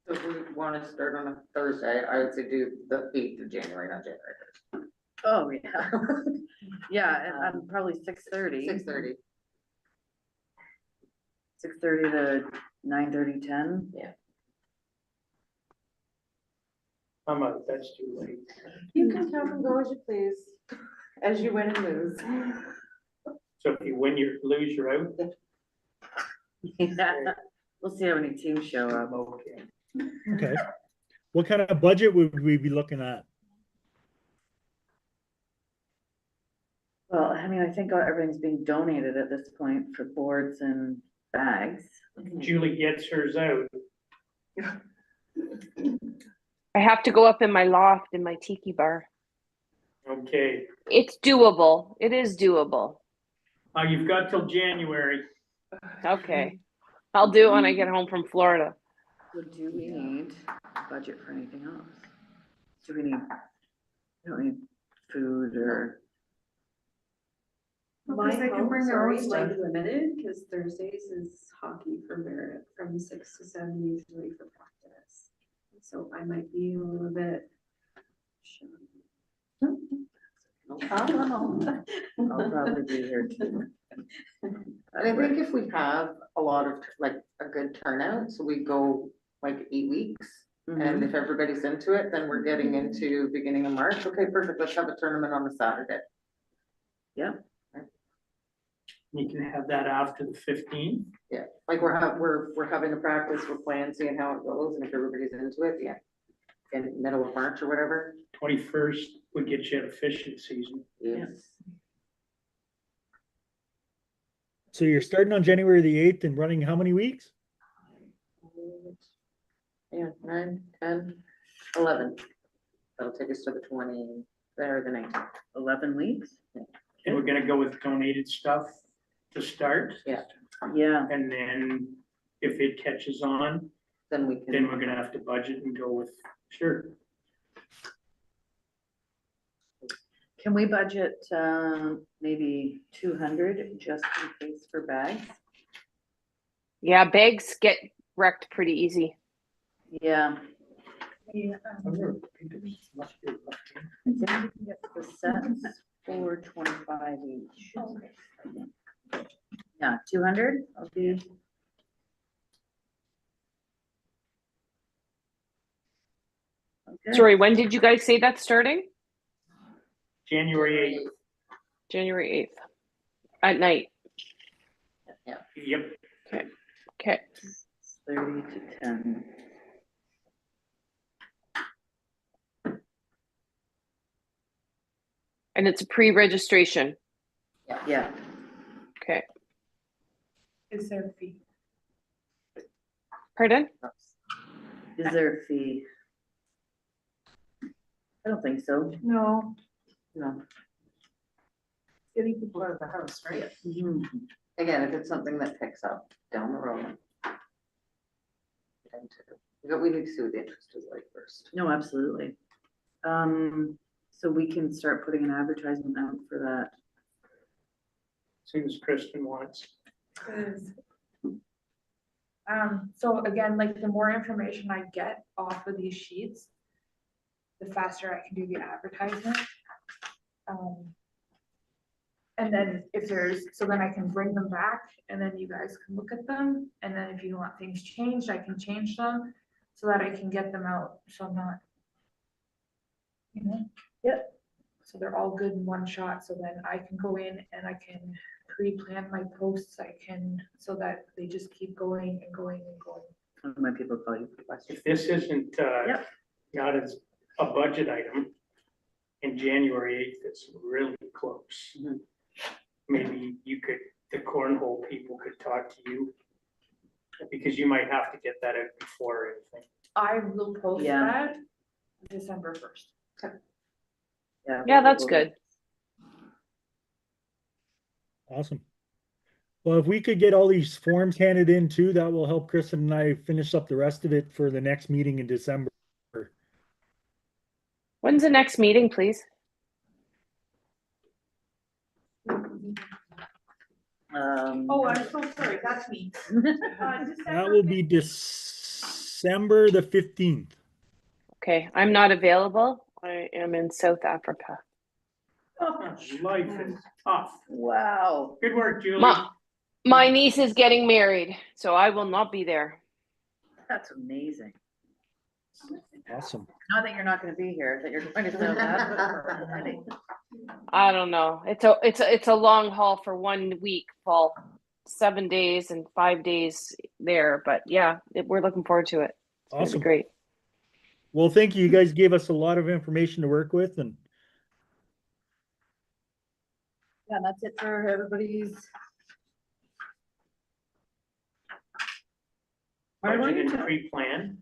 So if we want to start on a Thursday, I would say do the 8th of January, not January 1st. oh, yeah. Yeah, and probably 6:30. 6:30. 6:30 to 9:30, 10. I'm out, that's too late. You can come and go as you please, as you win and lose. So if you win, you lose, you're out. Yeah, we'll see how many teams show up. Okay. Okay. What kind of budget would we be looking at? Well, I mean, I think everything's being donated at this point for boards and bags. Julie gets hers out. I have to go up in my loft in my tiki bar. Okay, It's doable. It is doable. you've got till January. Okay. I'll do it when I get home from Florida. So do we need a budget for anything else? Do we don't need food or, My Because they can house bring their own already like stuff. limited, because Thursdays is hockey for Meredith from 6 to 7 usually for practice. So I might be a little bit. I'll probably be here too. And I think if we have a lot of, like, a good turnout, so we go like 8 weeks, and Mhm. if everybody's into it, then we're getting into beginning of March. Okay, perfect, let's have a tournament on a Saturday. Yep, You can have that after the 15th. Yeah, like we're having a practice, we're playing, seeing how it goes, and if everybody's into it, yeah. In middle of March or whatever. 21st would get you at a fishing season. Yes. So you're starting on January the 8th and running how many weeks? Yeah, 9, 10, 11. That'll take us to the 20, there, the 19th. 11 weeks? And we're gonna go with donated stuff to start. Yeah. Yeah, And then if it catches on, Then we then can, we're gonna have to budget and go with, sure. can we budget, maybe 200 just in case for bags? Yeah, bags get wrecked pretty easy. Yeah, Yeah, I think we can get the sets for 25 each. Yeah, 200, I'll be. Okay. Sorry, when did you guys say that's starting? January 8th. January 8th at night. Yep, Okay, 30 to 10. and it's a pre-registration. Yeah, Okay, Is there a fee? pardon? is there a fee? I don't think so, No, no. Getting people out of the house, right? Mhm. Again, if it's something that picks up down the road. But we need to see what the interest is like first. No, absolutely. So we can start putting an advertisement out for that. as soon as Kristen wants. is. So again, like the more information I get off of these sheets, the faster I can do the advertisement. And then if there's, so then I can bring them back and then you guys can look at them. And then if you want things changed, I can change them so that I can get them out. So I'm not, you know? Yep. So they're all good in one shot. So then I can go in and I can pre-plan my posts. I can, so that they just keep going and going and going. When people call you for questions. If this isn't, Yep. not as a budget item, in January 8th, it's really close. Mhm. Maybe you could, the cornhole people could talk to you, because you might have to get that out before anything. I will post Yeah. that December 1st. Yeah, that's good. Awesome. Well, if we could get all these forms handed in too, that will help Kristen and I finish up the rest of it for the next meeting in December. When's the next meeting, please? Oh, I'm so sorry, that's me. That will be December the 15th. Okay, I'm not available. I am in South Africa. Life is tough. Wow. Good work, Julie. My niece is getting married, so I will not be there. That's amazing. Awesome. Not that you're not gonna be here, that you're going to South Africa already. I don't know. It's a long haul for 1 week, Paul. 7 days and 5 days there, but yeah, we're looking forward to it. It's gonna be Awesome. great. Well, thank you. You guys gave us a lot of information to work with, and Yeah, that's it for everybody's. Mark, Budget and pre-plan.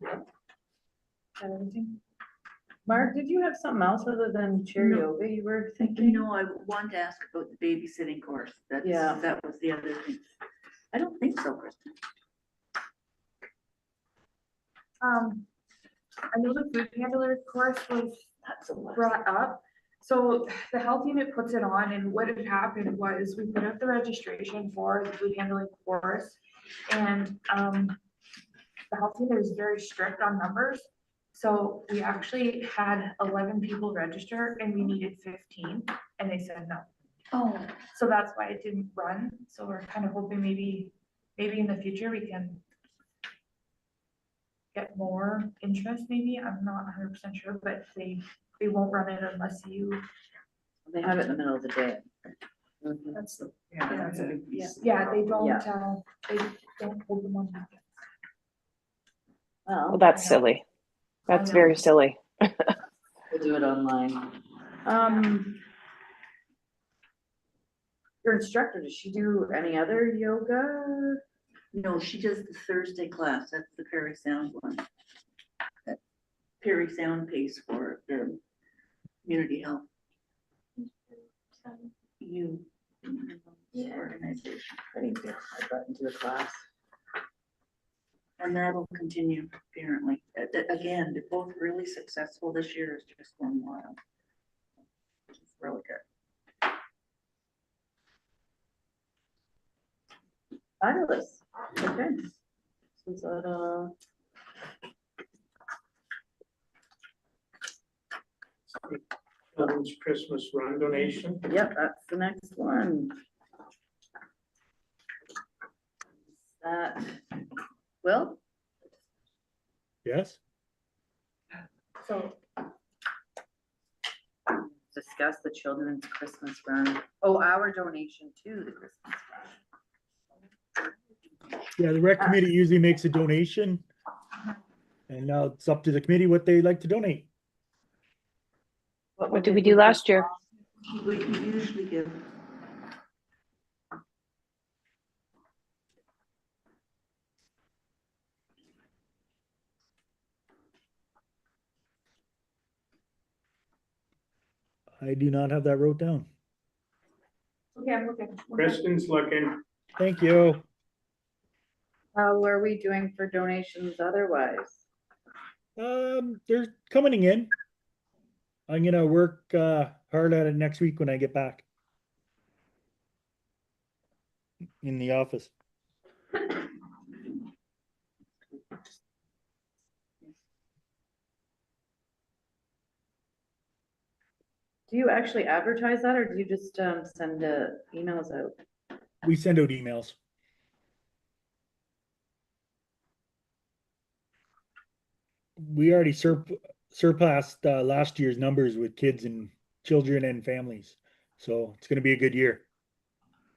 Mark, did you have something else other than chair No. yoga you were thinking? No, I wanted to ask about the babysitting course. That's, Yeah. that was the other thing. I don't think so, Kristen. I know the food handler course was That's a lot. brought up. So the health unit puts it on, and what had happened was we put up the registration for the food handling course. And the health unit is very strict on numbers. So we actually had 11 people register and we needed 15 and they said no. Oh, So that's why it didn't run. So we're kind of hoping maybe in the future we can get more interest maybe. I'm not 100% sure, but they won't run it unless you. They have it in the middle of the day. That's the, yeah, that's a big piece. Yeah, they don't, Yeah. they don't hold them on weekends. Well, Well, that's silly. That's know. very silly. we'll do it online. Your instructor, does she do any other yoga? no, she does the Thursday class. That's the Perry Sound one. That Perry Sound pays for the community health. You. Organization. I didn't get I got into the class. And that'll continue apparently. Again, they're both really successful this year. It's just going wild. It's really good. Fabulous. Okay. So is that, Children's Christmas run donation. yep, that's the next one. That, Will? yes. So Discuss the children's Christmas run. Oh, our donation to the Christmas run. Yeah, the rec committee usually makes a donation. And now it's up to the committee what they like to donate. What did we do last year? We usually give. I do not have that wrote down. Okay, I'm looking. Kristen's looking. Thank you. How are we doing for donations otherwise? They're coming in. I'm gonna work hard at it next week when I get back in the office. Do you actually advertise that, or do you just send emails out? We send out emails. We already surpassed last year's numbers with kids and children and families. So it's gonna be a good year.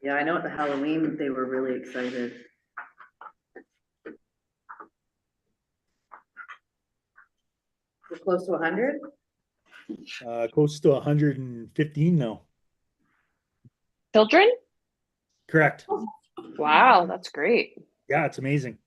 Yeah, I know at the Halloween, they were really excited. We're close to 100? Close to 115 now. Children? Correct. Wow, that's great. Yeah, it's amazing.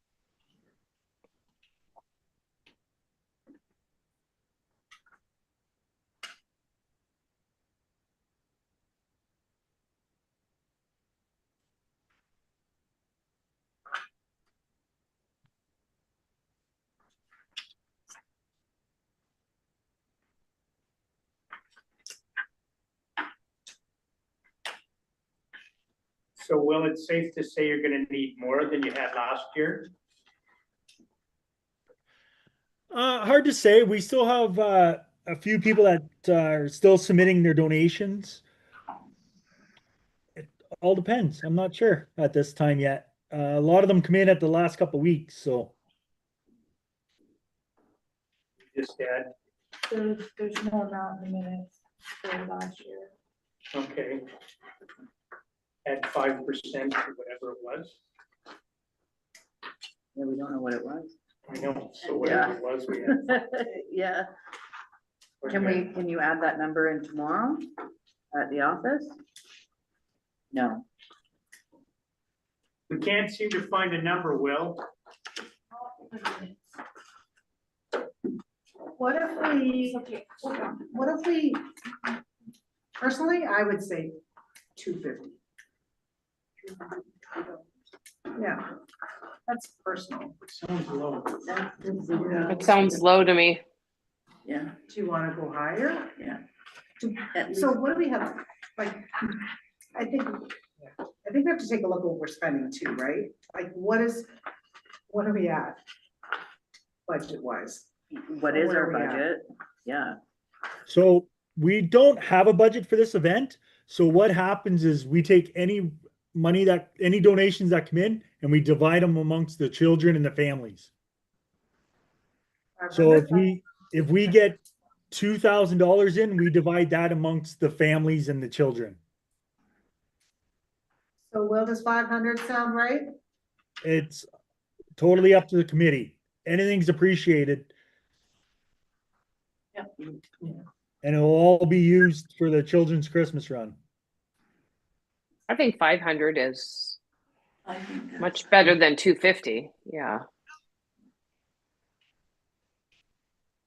So Will, it's safe to say you're gonna need more than you had last year? Hard to say. We still have a few people that are still submitting their donations. It all depends. I'm not sure at this time yet. A lot of them come in at the last couple of weeks, so Just add, There's no amount in the minutes for last year. okay. Add 5% or whatever it was. Yeah, we don't know what it was. I know, so whatever it was, we had. Yeah, can you add that number in tomorrow at the office? No. We can't seem to find a number, Will. What if we, Okay, hold on. what if we, personally, I would say 250. Yeah, that's personal. Sounds low. It sounds low to me. Yeah, Do you wanna go higher? yeah. So what do we have, like, I think we have to take a look at what we're spending too, right? Like, what are we at? Budget wise? What is Where our are we at? budget? Yeah, so we don't have a budget for this event. So what happens is we take any donations that come in and we divide them amongst the children and the families. So if we get $2,000 in, we divide that amongst the families and the children. So Will, does 500 sound right? It's totally up to the committee. Anything's appreciated. Yep. And it'll all be used for the children's Christmas run. I think 500 is I think that's much better than 250. Yeah.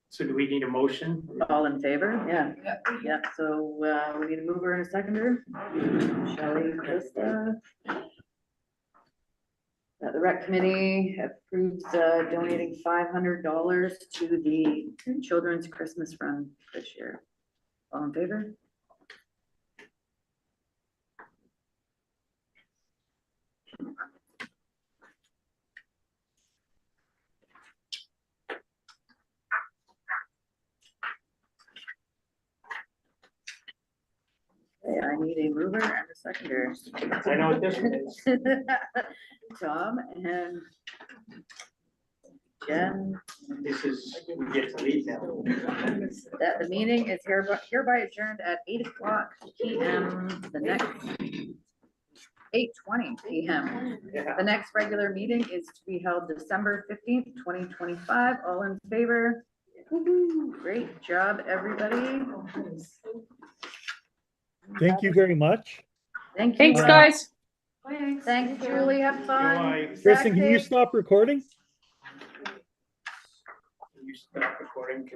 So do we need a motion? all in favor? Yeah. Yeah, so we need a mover and a seconder. Shelley, Krista. The rec committee approves donating $500 to the children's Christmas run this year. All in favor? Okay, I need a mover and a seconder. I know what this one is. Tom and Jen, This is, we get to leave now. that the meeting is hereby adjourned at 8:00 PM. The next 8:20 p.m. Yeah. The next regular meeting is to be held December 15th, 2025. All in favor? Woo-hoo. Great job, everybody. Thank you very much. Thank you. Thanks, guys. Thanks, Julie. Have fun. Bye. Kristen, can you Safe. stop recording? You stop recording.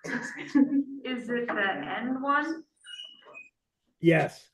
'Cause Is it the end one? Yes.